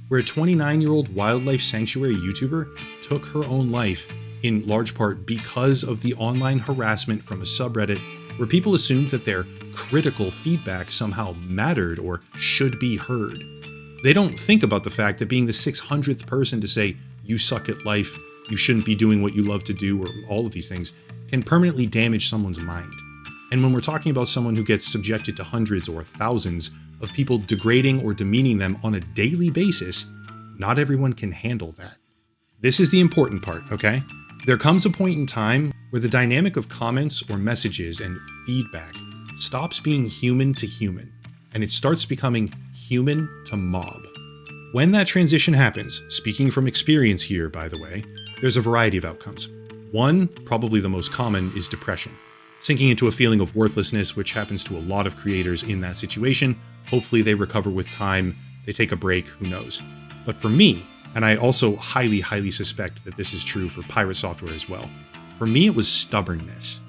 D: where a 29-year-old wildlife sanctuary YouTuber took her own life in large part because of the online harassment from a subreddit where people assumed that their critical feedback somehow mattered or should be heard. They don't think about the fact that being the 600th person to say, you suck at life, you shouldn't be doing what you love to do, or all of these things, can permanently damage someone's mind. And when we're talking about someone who gets subjected to hundreds or thousands of people degrading or demeaning them on a daily basis, not everyone can handle that. This is the important part, okay? There comes a point in time where the dynamic of comments or messages and feedback stops being human to human, and it starts becoming human to mob. When that transition happens, speaking from experience here, by the way, there's a variety of outcomes. One, probably the most common, is depression. Sinking into a feeling of worthlessness, which happens to a lot of creators in that situation. Hopefully they recover with time, they take a break, who knows. But for me, and I also highly suspect that this is true for PirateSoftware as well, for me it was stubbornness.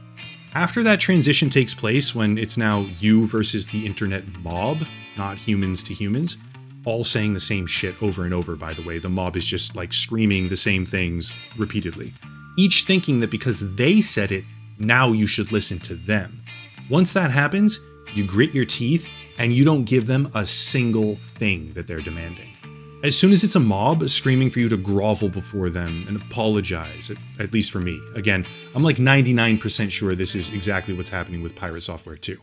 D: After that transition takes place, when it's now you versus the internet mob, not humans to humans, all saying the same shit over and over, by the way. The mob is just like screaming the same things repeatedly. each thinking that because they said it, now you should listen to them. Once that happens, you grit your teeth and you don't give them a single thing that they're demanding. As soon as it's a mob screaming for you to grovel before them and apologize, at least for me. Again, I'm like 99% sure this is exactly what's happening with PirateSoftware too.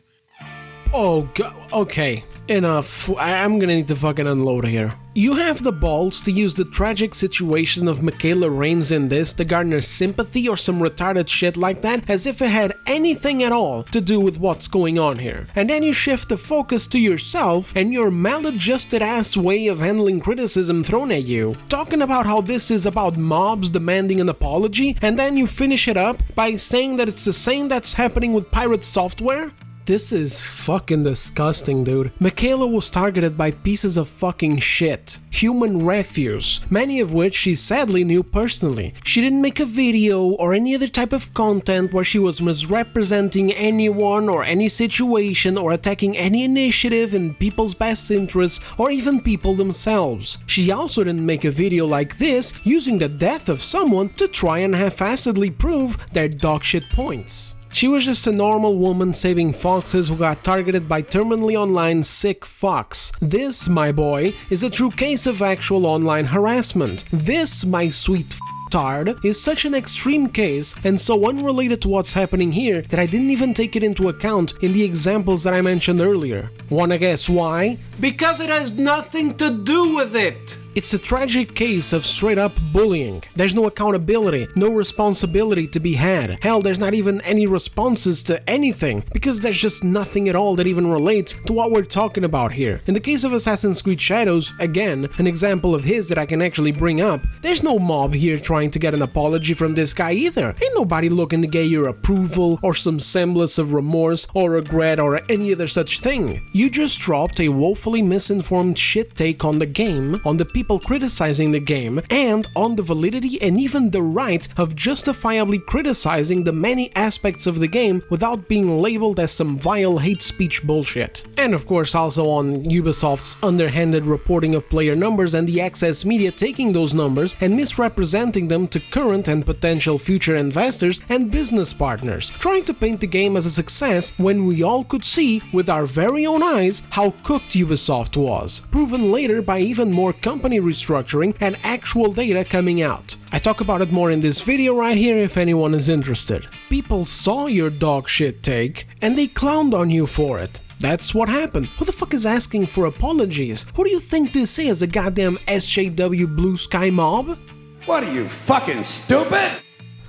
A: Oh, okay. Enough. I'm gonna need to fucking unload here. You have the balls to use the tragic situation of Mikayla reigns in this to garner sympathy or some retarded shit like that, as if it had anything at all to do with what's going on here. And then you shift the focus to yourself and your maladjusted ass way of handling criticism thrown at you, talking about how this is about mobs demanding an apology, and then you finish it up by saying that it's the same that's happening with PirateSoftware? This is fucking disgusting, dude. Mikayla was targeted by pieces of fucking shit. Human refuse, many of which she sadly knew personally. She didn't make a video or any other type of content where she was misrepresenting anyone or any situation or attacking any initiative in people's best interests or even people themselves. She also didn't make a video like this using the death of someone to try and half-assedly prove their dogshit points. She was just a normal woman saving foxes who got targeted by terminally online sick fucks. This, my boy, is a true case of actual online harassment. This, my sweet tard, is such an extreme case and so unrelated to what's happening here that I didn't even take it into account in the examples that I mentioned earlier. Wanna guess why? Because it has nothing to do with it! It's a tragic case of straight up bullying. There's no accountability, no responsibility to be had. Hell, there's not even any responses to anything, because there's just nothing at all that even relates to what we're talking about here. In the case of Assassin's Creed Shadows, again, an example of his that I can actually bring up, there's no mob here trying to get an apology from this guy either. Ain't nobody looking to get your approval or some semblance of remorse or regret or any other such thing. You just dropped a woefully misinformed shit take on the game, on the people criticizing the game, and on the validity and even the right of justifiably criticizing the many aspects of the game without being labeled as some vile hate speech bullshit. And of course also on Ubisoft's underhanded reporting of player numbers and the excess media taking those numbers and misrepresenting them to current and potential future investors and business partners, trying to paint the game as a success when we all could see with our very own eyes how cooked Ubisoft was, proven later by even more company restructuring and actual data coming out. I talk about it more in this video right here if anyone is interested. People saw your dog shit take and they clowned on you for it. That's what happened. Who the fuck is asking for apologies? Who do you think this is, a goddamn SJW Blue Sky mob?
I: What are you, fucking stupid?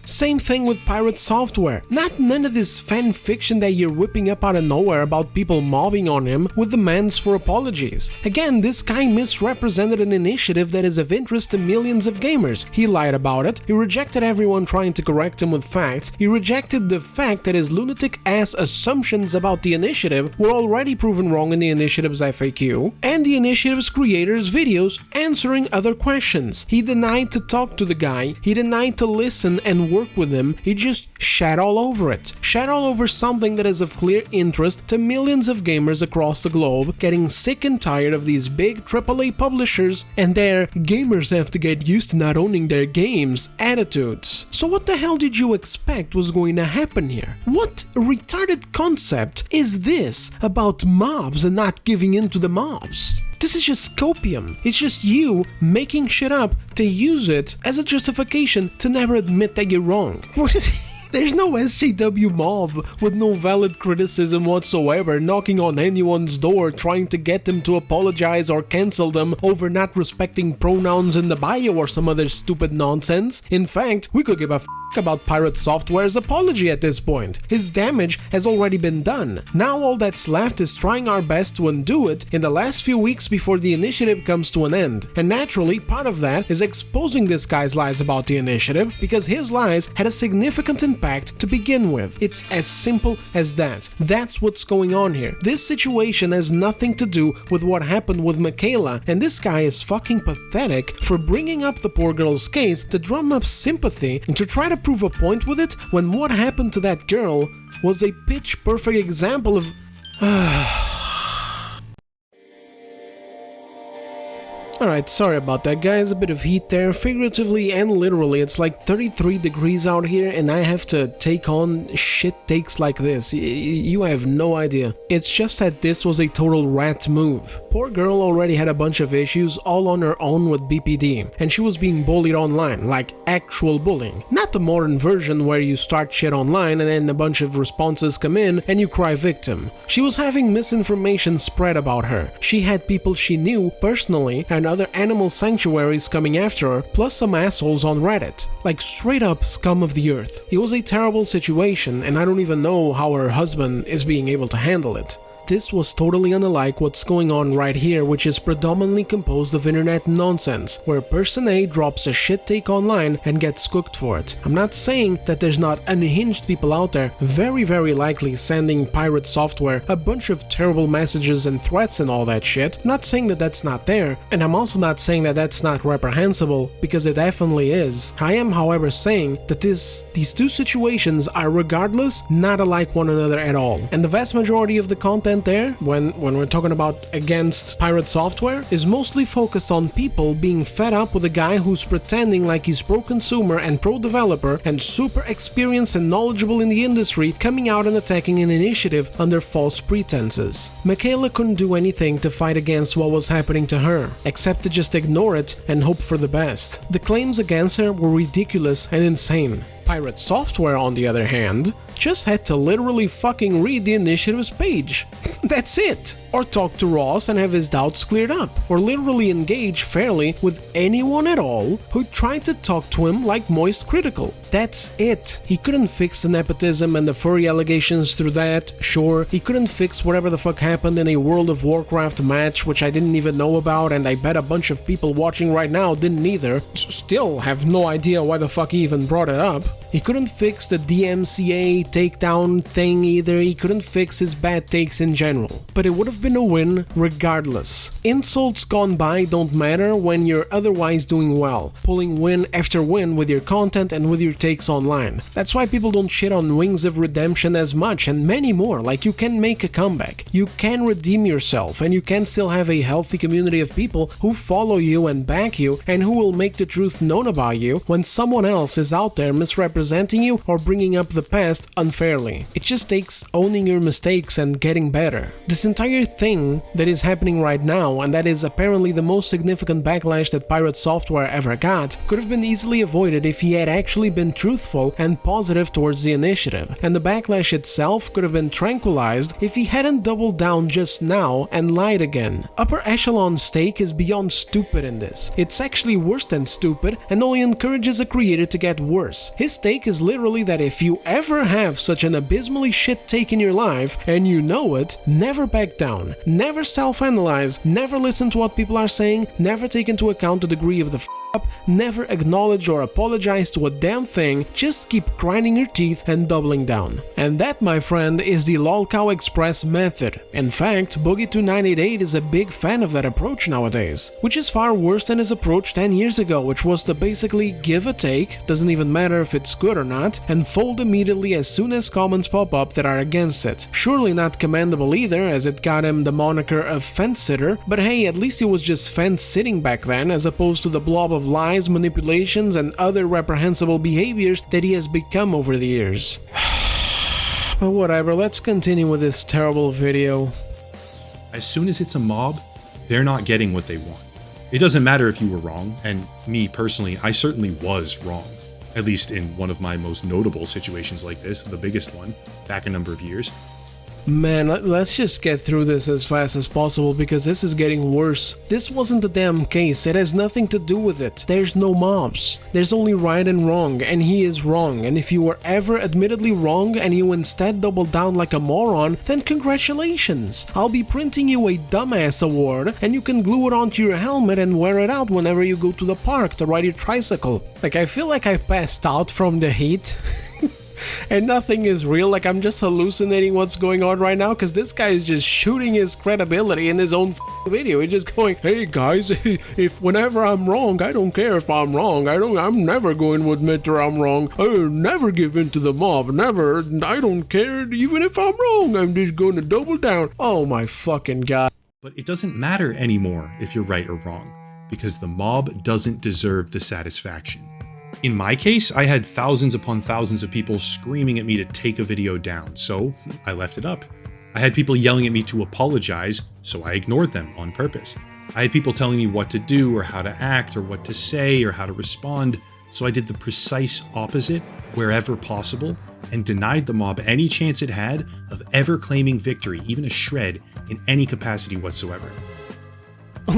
A: Same thing with PirateSoftware. Not none of this fan fiction that you're whipping up out of nowhere about people mobbing on him with demands for apologies. Again, this guy misrepresented an initiative that is of interest to millions of gamers. He lied about it, he rejected everyone trying to correct him with facts, he rejected the fact that his lunatic-ass assumptions about the initiative were already proven wrong in the initiative's FAQ, and the initiative's creators' videos answering other questions. He denied to talk to the guy, he denied to listen and work with him, he just shat all over it. Shat all over something that is of clear interest to millions of gamers across the globe, getting sick and tired of these big AAA publishers and their gamers have to get used to not owning their games attitudes. So what the hell did you expect was going to happen here? What retarded concept is this about mobs and not giving in to the mobs? This is just copium. It's just you making shit up to use it as a justification to never admit that you're wrong. There's no SJW mob with no valid criticism whatsoever knocking on anyone's door trying to get them to apologize or cancel them over not respecting pronouns in the bio or some other stupid nonsense. In fact, we could give a about PirateSoftware's apology at this point. His damage has already been done. Now all that's left is trying our best to undo it in the last few weeks before the initiative comes to an end. And naturally, part of that is exposing this guy's lies about the initiative, because his lies had a significant impact to begin with. It's as simple as that. That's what's going on here. This situation has nothing to do with what happened with Mikayla, and this guy is fucking pathetic for bringing up the poor girl's case to drum up sympathy and to try to prove a point with it when what happened to that girl was a pitch perfect example of Alright, Alright, sorry about that guys, a bit of heat there, figuratively and literally. It's like 33 degrees out here and I have to take on shit takes like this. You have no idea. It's just that this was a total rat move. Poor girl already had a bunch of issues all on her own with BPD, and she was being bullied online, like actual bullying. Not the modern version where you start shit online and then a bunch of responses come in and you cry victim. She was having misinformation spread about her. She had people she knew personally and other animal sanctuaries coming after her, plus some assholes on Reddit. Like straight up scum of the earth. It was a terrible situation and I don't even know how her husband is being able to handle it. This was totally unlike what's going on right here, which is predominantly composed of internet nonsense, where person A drops a shit take online and gets cooked for it. I'm not saying that there's not unhinged people out there very likely sending PirateSoftware a bunch of terrible messages and threats and all that shit. I'm not saying that that's not there, and I'm also not saying that that's not reprehensible, because it definitely is. I am, however, saying that these two situations are regardless not alike one another at all, and the vast majority of the content there, when we're talking about against PirateSoftware, is mostly focused on people being fed up with a guy who's pretending like he's pro-consumer and pro-developer and super experienced and knowledgeable in the industry, coming out and attacking an initiative under false pretenses. Mikayla couldn't do anything to fight against what was happening to her, except to just ignore it and hope for the best. The claims against her were ridiculous and insane. PirateSoftware, on the other hand, just had to literally fucking read the initiative's page. That's it! Or talk to Ross and have his doubts cleared up, or literally engage fairly with anyone at all who tried to talk to him like Moist Critical. That's it. He couldn't fix the nepotism and the furry allegations through that, sure. He couldn't fix whatever the fuck happened in a World of Warcraft match, which I didn't even know about, and I bet a bunch of people watching right now didn't either. Still have no idea why the fuck he even brought it up. He couldn't fix the DMCA takedown thing either, he couldn't fix his bad takes in general. But it would have been a win regardless. Insults gone by don't matter when you're otherwise doing well, pulling win after win with your content and with your takes online. That's why people don't shit on Wings of Redemption as much, and many more. Like, you can make a comeback, you can redeem yourself, and you can still have a healthy community of people who follow you and back you and who will make the truth known about you when someone else is out there misrepresenting you or bringing up the past unfairly. It just takes owning your mistakes and getting better. This entire thing that is happening right now, and that is apparently the most significant backlash that PirateSoftware ever got, could have been easily avoided if he had actually been truthful and positive towards the initiative, and the backlash itself could have been tranquilized if he hadn't doubled down just now and lied again. Upper Echelon's take is beyond stupid in this. It's actually worse than stupid and only encourages a creator to get worse. His take is literally that if you ever have such an abysmally shit take in your life and you know it, never back down, never self-analyze, never listen to what people are saying, never take into account the degree of the up, never acknowledge or apologize to a damn thing, just keep grinding your teeth and doubling down. And that, my friend, is the Lolcow Express method. In fact, Boogie2988 is a big fan of that approach nowadays, which is far worse than his approach 10 years ago, which was to basically give a take, doesn't even matter if it's good or not, and fold immediately as soon as comments pop up that are against it. Surely not commendable either, as it got him the moniker of fence-sitter, but hey, at least he was just fence-sitting back then, as opposed to the blob of lies, manipulations, and other reprehensible behaviors that he has become over the years. But whatever, let's continue with this terrible video.
D: As soon as it's a mob, they're not getting what they want. It doesn't matter if you were wrong, and me personally, I certainly was wrong. At least in one of my most notable situations like this, the biggest one, back a number of years.
A: Man, let's just get through this as fast as possible because this is getting worse. This wasn't the damn case, it has nothing to do with it. There's no mobs. There's only right and wrong, and he is wrong. And if you were ever admittedly wrong and you instead double down like a moron, then congratulations. I'll be printing you a dumbass award and you can glue it onto your helmet and wear it out whenever you go to the park to ride your tricycle. Like, I feel like I passed out from the heat. And nothing is real, like I'm just hallucinating what's going on right now because this guy is just shooting his credibility in his own video. He's just going, hey guys, if whenever I'm wrong, I don't care if I'm wrong. I'm never going to admit that I'm wrong. I'll never give in to the mob, never. I don't care even if I'm wrong. I'm just going to double down. Oh my fucking god.
D: But it doesn't matter anymore if you're right or wrong, because the mob doesn't deserve the satisfaction. In my case, I had thousands upon thousands of people screaming at me to take a video down, so I left it up. I had people yelling at me to apologize, so I ignored them on purpose. I had people telling me what to do or how to act or what to say or how to respond, so I did the precise opposite wherever possible and denied the mob any chance it had of ever claiming victory, even a shred, in any capacity whatsoever.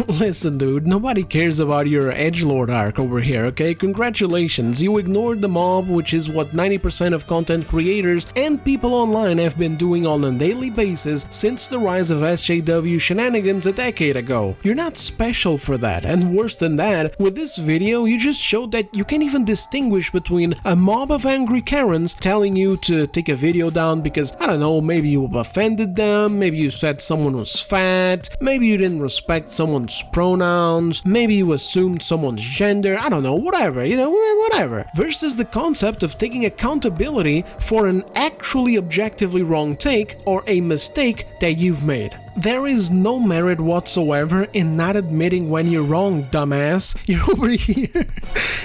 A: Listen, dude, nobody cares about your edgelord arc over here, okay? Congratulations, you ignored the mob, which is what 90% of content creators and people online have been doing on a daily basis since the rise of SJW shenanigans a decade ago. You're not special for that, and worse than that, with this video, you just showed that you can't even distinguish between a mob of angry Karens telling you to take a video down because, I don't know, maybe you offended them, maybe you said someone was fat, maybe you didn't respect someone's pronouns, maybe you assumed someone's gender, I don't know, whatever, whatever, versus the concept of taking accountability for an actually objectively wrong take or a mistake that you've made. There is no merit whatsoever in not admitting when you're wrong, dumbass.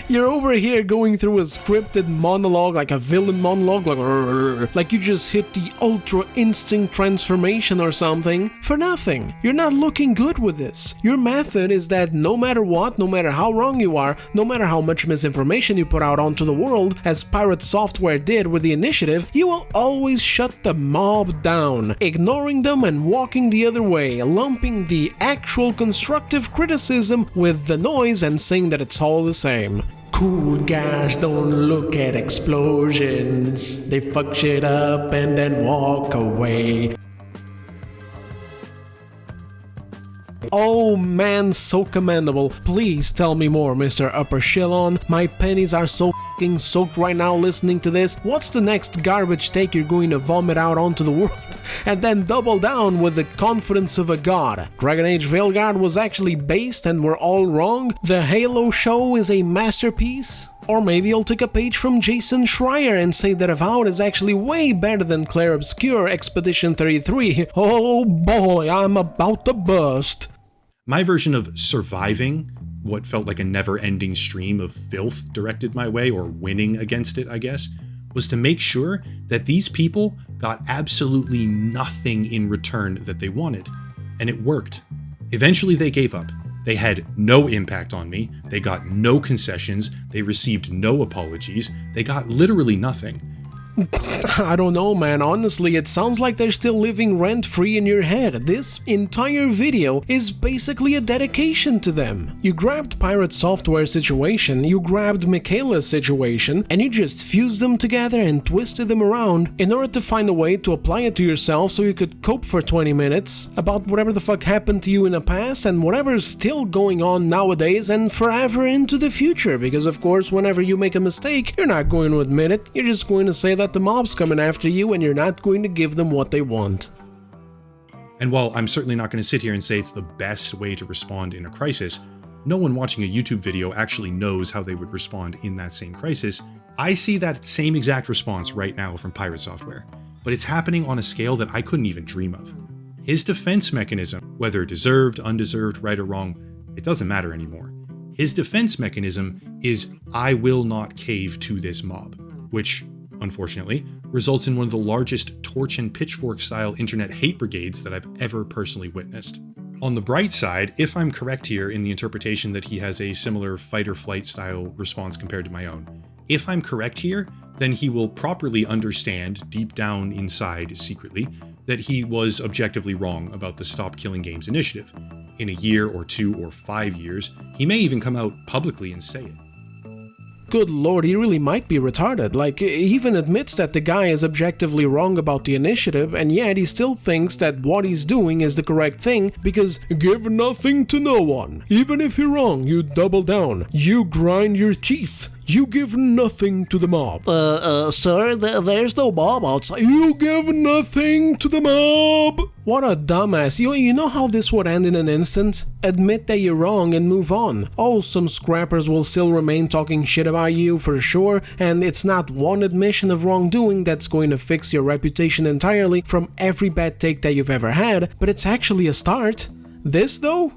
A: You're over here going through a scripted monologue, like a villain monologue, like you just hit the ultra instinct transformation or something, for nothing. You're not looking good with this. Your method is that no matter what, no matter how wrong you are, no matter how much misinformation you put out onto the world, as PirateSoftware did with the initiative, you will always shut the mob down, ignoring them and walking the other way, lumping the actual constructive criticism with the noise and saying that it's all the same. Cool guys don't look at explosions, they fuck shit up and then walk away. Oh man, so commendable. Please tell me more, Mr. Upper Echelon. My pennies are so f***ing soaked right now listening to this. What's the next garbage take you're going to vomit out onto the world? And then double down with the confidence of a god. Dragon Age Veilguard was actually based and we're all wrong? The Halo show is a masterpiece? Or maybe I'll take a page from Jason Schreier and say that Avowed is actually way better than Claire Obscure Expedition 33. Oh boy, I'm about to bust.
D: My version of surviving what felt like a never-ending stream of filth directed my way, or winning against it, I guess, was to make sure that these people got absolutely nothing in return that they wanted. And it worked. Eventually they gave up. They had no impact on me, they got no concessions, they received no apologies, they got literally nothing.
A: I don't know, man. Honestly, it sounds like they're still living rent-free in your head. This entire video is basically a dedication to them. You grabbed PirateSoftware's situation, you grabbed Mikayla's situation, and you just fused them together and twisted them around in order to find a way to apply it to yourself so you could cope for 20 minutes about whatever the fuck happened to you in the past and whatever's still going on nowadays and forever into the future. Because of course, whenever you make a mistake, you're not going to admit it. You're just going to say that the mob's coming after you and you're not going to give them what they want.
D: And while I'm certainly not going to sit here and say it's the best way to respond in a crisis, no one watching a YouTube video actually knows how they would respond in that same crisis. I see that same exact response right now from PirateSoftware, but it's happening on a scale that I couldn't even dream of. His defense mechanism, whether deserved, undeserved, right or wrong, it doesn't matter anymore. His defense mechanism is, I will not cave to this mob, which, unfortunately, results in one of the largest torch and pitchfork style internet hate brigades that I've ever personally witnessed. On the bright side, if I'm correct here in the interpretation that he has a similar fight or flight style response compared to my own, if I'm correct here, then he will properly understand deep down inside secretly that he was objectively wrong about the Stop Killing Games initiative. In a year or 2 or 5 years, he may even come out publicly and say it.
A: Good lord, he really might be retarded. Like, he even admits that the guy is objectively wrong about the initiative, and yet he still thinks that what he's doing is the correct thing because give nothing to no one. Even if you're wrong, you double down. You grind your teeth. You give nothing to the mob. Sir, there's no mob outside. You give nothing to the mob! What a dumbass. You know how this would end in an instant? Admit that you're wrong and move on. Oh, some scrappers will still remain talking shit about you for sure, and it's not one admission of wrongdoing that's going to fix your reputation entirely from every bad take that you've ever had, but it's actually a start. This though?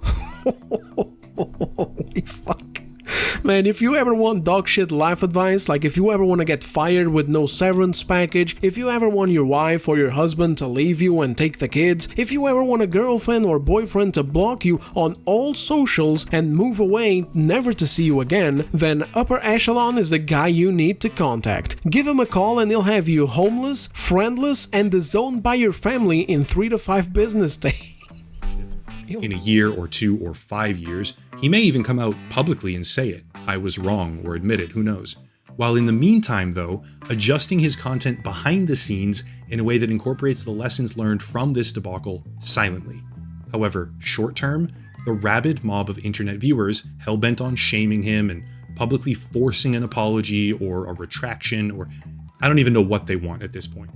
A: man, if you ever want dog shit life advice, like if you ever want to get fired with no severance package, if you ever want your wife or your husband to leave you and take the kids, if you ever want a girlfriend or boyfriend to block you on all socials and move away never to see you again, then Upper Echelon is the guy you need to contact. Give him a call and he'll have you homeless, friendless, and disowned by your family in 3 to 5 business days.
D: In a year or 2 or 5 years, he may even come out publicly and say it. I was wrong, or admit it, who knows. While in the meantime, though, adjusting his content behind the scenes in a way that incorporates the lessons learned from this debacle silently. However, short term, the rabid mob of internet viewers hell-bent on shaming him and publicly forcing an apology or a retraction, or I don't even know what they want at this point.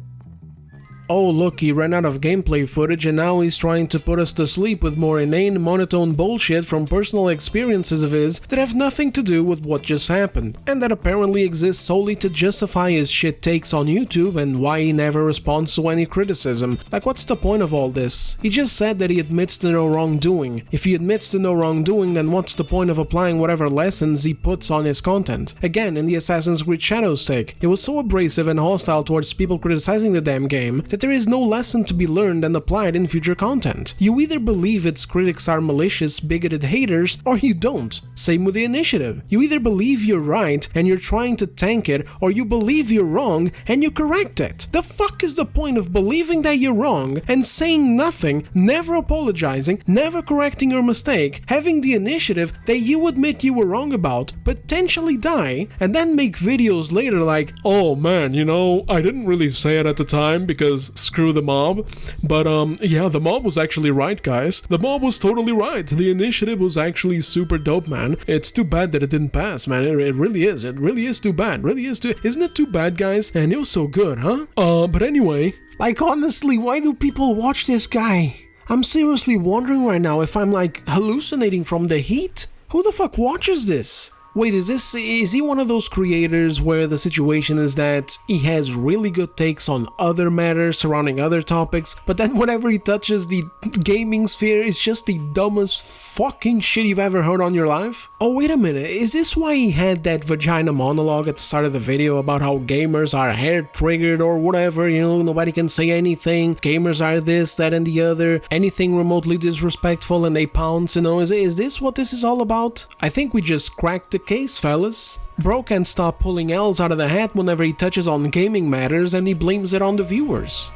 A: Oh look, he ran out of gameplay footage and now he's trying to put us to sleep with more inane, monotone bullshit from personal experiences of his that have nothing to do with what just happened, and that apparently exists solely to justify his shit takes on YouTube and why he never responds to any criticism. Like, what's the point of all this? He just said that he admits to no wrongdoing. If he admits to no wrongdoing, then what's the point of applying whatever lessons he puts on his content? Again, in the Assassin's Creed Shadows take, it was so abrasive and hostile towards people criticizing the damn game that there is no lesson to be learned and applied in future content. You either believe its critics are malicious, bigoted haters, or you don't. Same with the initiative. You either believe you're right and you're trying to tank it, or you believe you're wrong and you correct it. The fuck is the point of believing that you're wrong and saying nothing, never apologizing, never correcting your mistake, having the initiative that you admit you were wrong about, potentially die, and then make videos later like, oh man, you know, I didn't really say it at the time because screw the mob, but yeah, the mob was actually right, guys. The mob was totally right. The initiative was actually super dope, man. It's too bad that it didn't pass, man. It really is. It really is too bad. Really is too. Isn't it too bad, guys? And it was so good, huh? But anyway, like honestly, why do people watch this guy? I'm seriously wondering right now if I'm like hallucinating from the heat. Who the fuck watches this? Wait, is he one of those creators where the situation is that he has really good takes on other matters surrounding other topics, but then whenever he touches the gaming sphere, it's just the dumbest fucking shit you've ever heard on your life? Oh, wait a minute, is this why he had that vagina monologue at the start of the video about how gamers are hair-triggered or whatever, you know, nobody can say anything, gamers are this, that, and the other, anything remotely disrespectful and they pounce, you know, is this what this is all about? I think we just cracked the case, fellas. Bro can't stop pulling L's out of the hat whenever he touches on gaming matters and he blames it on the viewers.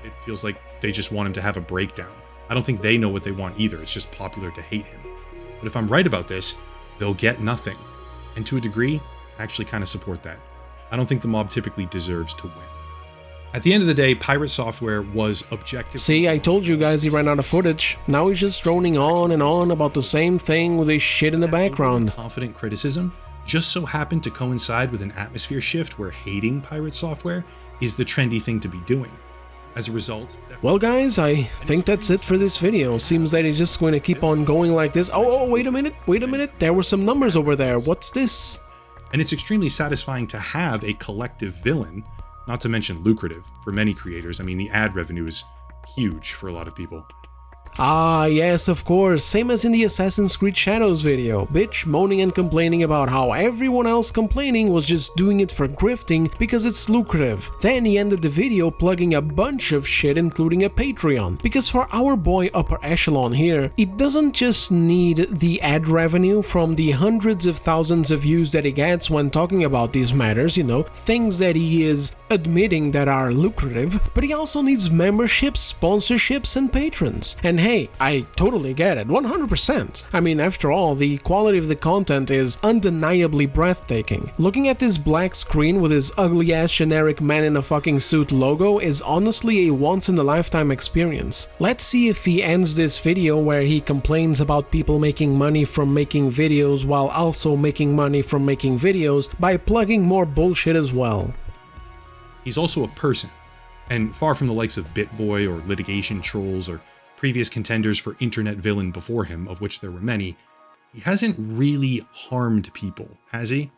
D: It feels like they just want him to have a breakdown. I don't think they know what they want either, it's just popular to hate him. But if I'm right about this, they'll get nothing. And to a degree, I actually kind of support that. I don't think the mob typically deserves to win. At the end of the day, PirateSoftware was objective.
A: See, I told you guys he ran out of footage. Now he's just droning on and on about the same thing with his shit in the background.
D: Confident criticism just so happened to coincide with an atmosphere shift where hating PirateSoftware is the trendy thing to be doing. As a result...
A: Well guys, I think that's it for this video. Seems that he's just going to keep on going like this. Oh, wait a minute, there were some numbers over there. What's this?
D: And it's extremely satisfying to have a collective villain, not to mention lucrative for many creators. I mean, the ad revenue is huge for a lot of people.
A: Ah, yes, of course, same as in the Assassin's Creed Shadows video. Bitch moaning and complaining about how everyone else complaining was just doing it for grifting because it's lucrative. Then he ended the video plugging a bunch of shit, including a Patreon. Because for our boy Upper Echelon here, it doesn't just need the ad revenue from the hundreds of thousands of views that he gets when talking about these matters, you know, things that he is admitting that are lucrative, but he also needs memberships, sponsorships, and patrons. And hey, I totally get it, 100%. I mean, after all, the quality of the content is undeniably breathtaking. Looking at this black screen with his ugly-ass generic man in a fucking suit logo is honestly a once-in-a-lifetime experience. Let's see if he ends this video where he complains about people making money from making videos while also making money from making videos by plugging more bullshit as well.
D: He's also a person, and far from the likes of BitBoy or litigation trolls or previous contenders for internet villain before him, of which there were many, he hasn't really harmed people, has he?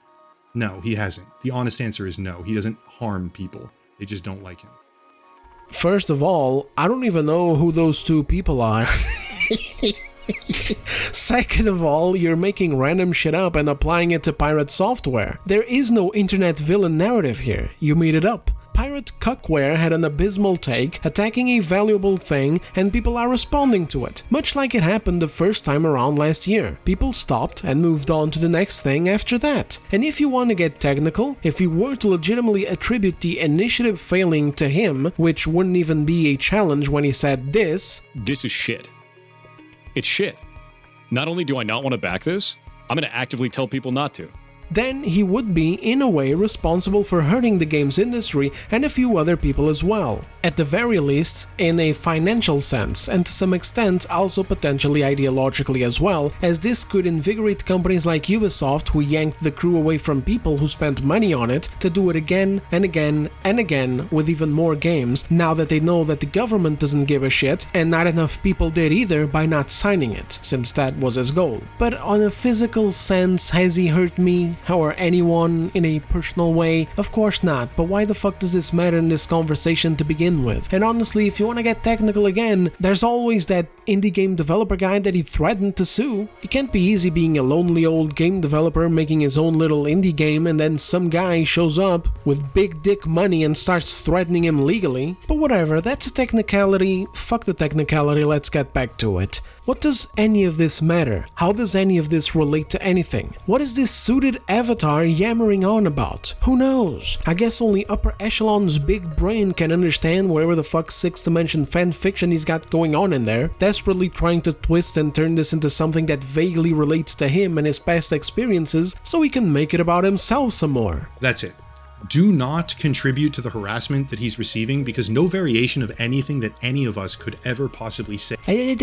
D: No, he hasn't. The honest answer is no, he doesn't harm people. They just don't like him.
A: First of all, I don't even know who those two people are. Second of all, you're making random shit up and applying it to PirateSoftware. There is no internet villain narrative here. You made it up. Pirate Cuckware had an abysmal take, attacking a valuable thing, and people are responding to it. Much like it happened the first time around last year. People stopped and moved on to the next thing after that. And if you want to get technical, if you were to legitimately attribute the initiative failing to him, which wouldn't even be a challenge when he said this
C: is shit. It's shit. Not only do I not want to back this, I'm going to actively tell people not to.
A: Then he would be, in a way, responsible for hurting the games industry and a few other people as well. At the very least, in a financial sense, and to some extent also potentially ideologically as well, as this could invigorate companies like Ubisoft, who yanked the crew away from people who spent money on it, to do it again and again and again with even more games, now that they know that the government doesn't give a shit, and not enough people did either by not signing it, since that was his goal. But on a physical sense, has he hurt me? Or anyone in a personal way? Of course not, but why the fuck does this matter in this conversation to begin with? And honestly, if you want to get technical again, there's always that indie game developer guy that he threatened to sue. It can't be easy being a lonely old game developer making his own little indie game and then some guy shows up with big dick money and starts threatening him legally. But whatever, that's a technicality. Fuck the technicality, let's get back to it. What does any of this matter? How does any of this relate to anything? What is this suited avatar yammering on about? Who knows? I guess only Upper Echelon's big brain can understand whatever the fuck 6th dimension fanfiction he's got going on in there, desperately trying to twist and turn this into something that vaguely relates to him and his past experiences so he can make it about himself some more.
D: That's it. Do not contribute to the harassment that he's receiving, because no variation of anything that any of us could ever possibly say.
A: Hey,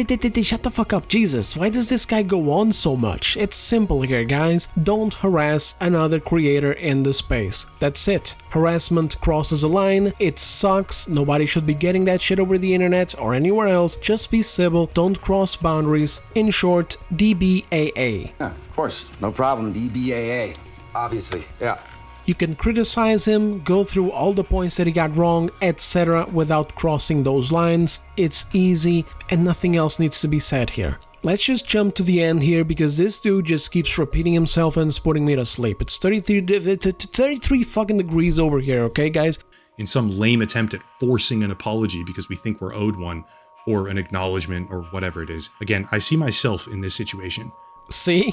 A: shut the fuck up, Jesus. Why does this guy go on so much? It's simple here, guys. Don't harass another creator in the space. That's it. Harassment crosses a line. It sucks. Nobody should be getting that shit over the internet or anywhere else. Just be civil. Don't cross boundaries. In short, DBAA.
I: Yeah, of course. No problem. DBAA. Obviously. Yeah.
A: You can criticize him, go through all the points that he got wrong, etc. without crossing those lines. It's easy, and nothing else needs to be said here. Let's just jump to the end here, because this dude just keeps repeating himself and it's putting me to sleep. It's 33 fucking degrees over here, okay guys?
D: In some lame attempt at forcing an apology because we think we're owed one, or an acknowledgement, or whatever it is. Again, I see myself in this situation.
A: See?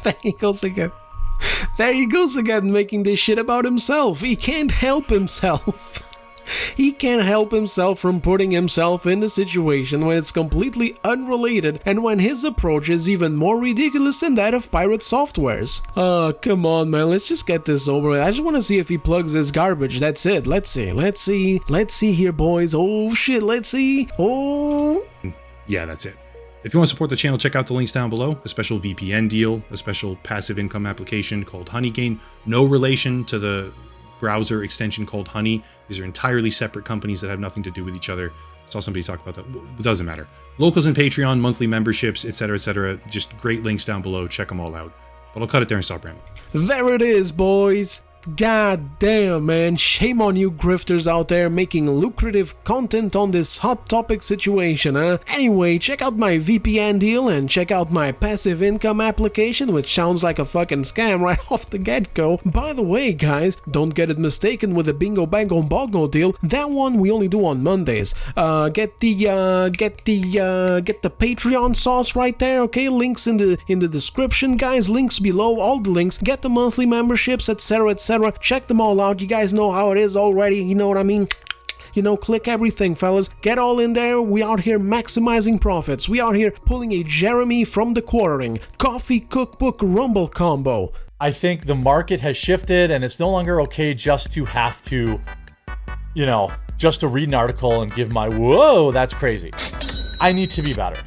A: There he goes again. There he goes again, making this shit about himself. He can't help himself. He can't help himself from putting himself in the situation when it's completely unrelated and when his approach is even more ridiculous than that of PirateSoftware's. Oh, come on, man. Let's just get this over with. I just want to see if he plugs his garbage. That's it. Let's see here, boys. Oh, shit. Let's see. Oh.
D: Yeah, that's it. If you want to support the channel, check out the links down below. A special VPN deal, a special passive income application called Honeygain. No relation to the browser extension called Honey. These are entirely separate companies that have nothing to do with each other. I saw somebody talk about that. It doesn't matter. Locals and Patreon, monthly memberships, etc., etc. Just great links down below. Check them all out. But I'll cut it there and stop rambling.
A: There it is, boys. God damn, man. Shame on you grifters out there making lucrative content on this hot topic situation, huh? Anyway, check out my VPN deal and check out my passive income application, which sounds like a fucking scam right off the get-go. By the way, guys, don't get it mistaken with the Bingo Bango Bongo deal. That one we only do on Mondays. Get the Patreon sauce right there, okay? Links in the description, guys. Links below, all the links. Get the monthly memberships, etc., etc. Check them all out. You guys know how it is already. You know what I mean? You know, click everything, fellas. Get all in there. We out here maximizing profits. We out here pulling a Jeremy from the quartering. Coffee cookbook rumble combo.
J: I think the market has shifted and it's no longer okay just to have to, you know, just to read an article and give my, whoa, that's crazy. I need to be better.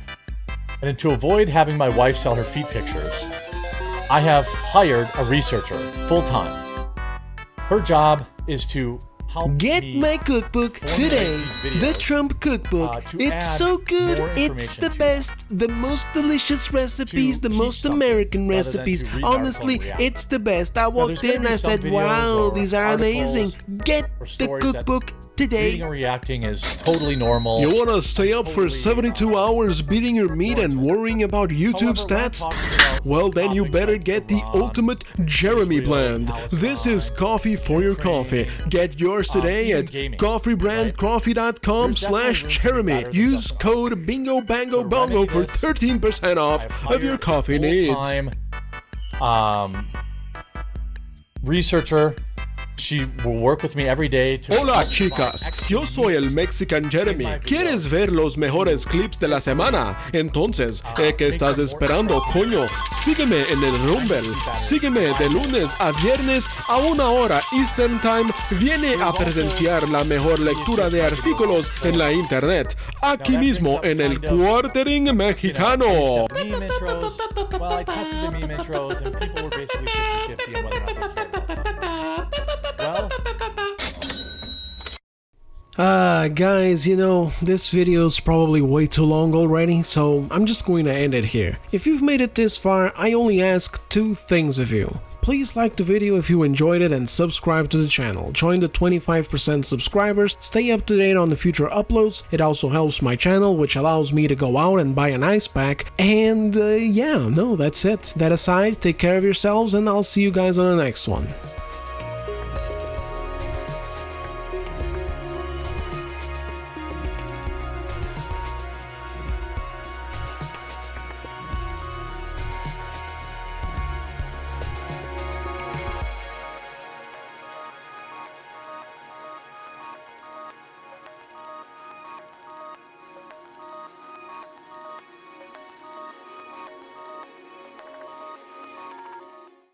J: And to avoid having my wife sell her feet pictures, I have hired a researcher full-time. Her job is to help
A: Get
J: me
A: my cookbook today, the Trump cookbook. It's so good, it's the best, the most delicious recipes, the most American recipes. Honestly, it's the best. I walked in, I said, wow, these are amazing. Get the cookbook today.
J: Reading and reacting is totally normal.
A: You wanna stay up for 72 hours beating your meat and worrying about YouTube stats? Well, then you better get the ultimate Jeremy blend. This is coffee for your coffee. Get yours today at coffeebrandcoffee.com/Jeremy. Use code BINGOBANGOBONGO for 13% off of your coffee needs.
J: Researcher. She will work with me every day to...
A: Hola chicas, yo soy el Mexican Jeremy. ¿Quieres ver los mejores clips de la semana? Entonces, ¿qué estás esperando, coño? Sígueme en el Rumble. Sígueme de lunes a viernes a 1 hora Eastern Time. Viene a presenciar la mejor lectura de artículos en la internet. Aquí mismo en el Quartering Mexicano.
J: Meme intros. Well, I tested the meme intros and people were basically 50-50 on whether or not they cared about that.
A: Guys, you know, this video is probably way too long already, so I'm just going to end it here. If you've made it this far, I only ask 2 things of you. Please like the video if you enjoyed it and subscribe to the channel. Join the 25% subscribers, stay up to date on the future uploads. It also helps my channel, which allows me to go out and buy an ice pack. And yeah, no, that's it. That aside, take care of yourselves and I'll see you guys on the next one.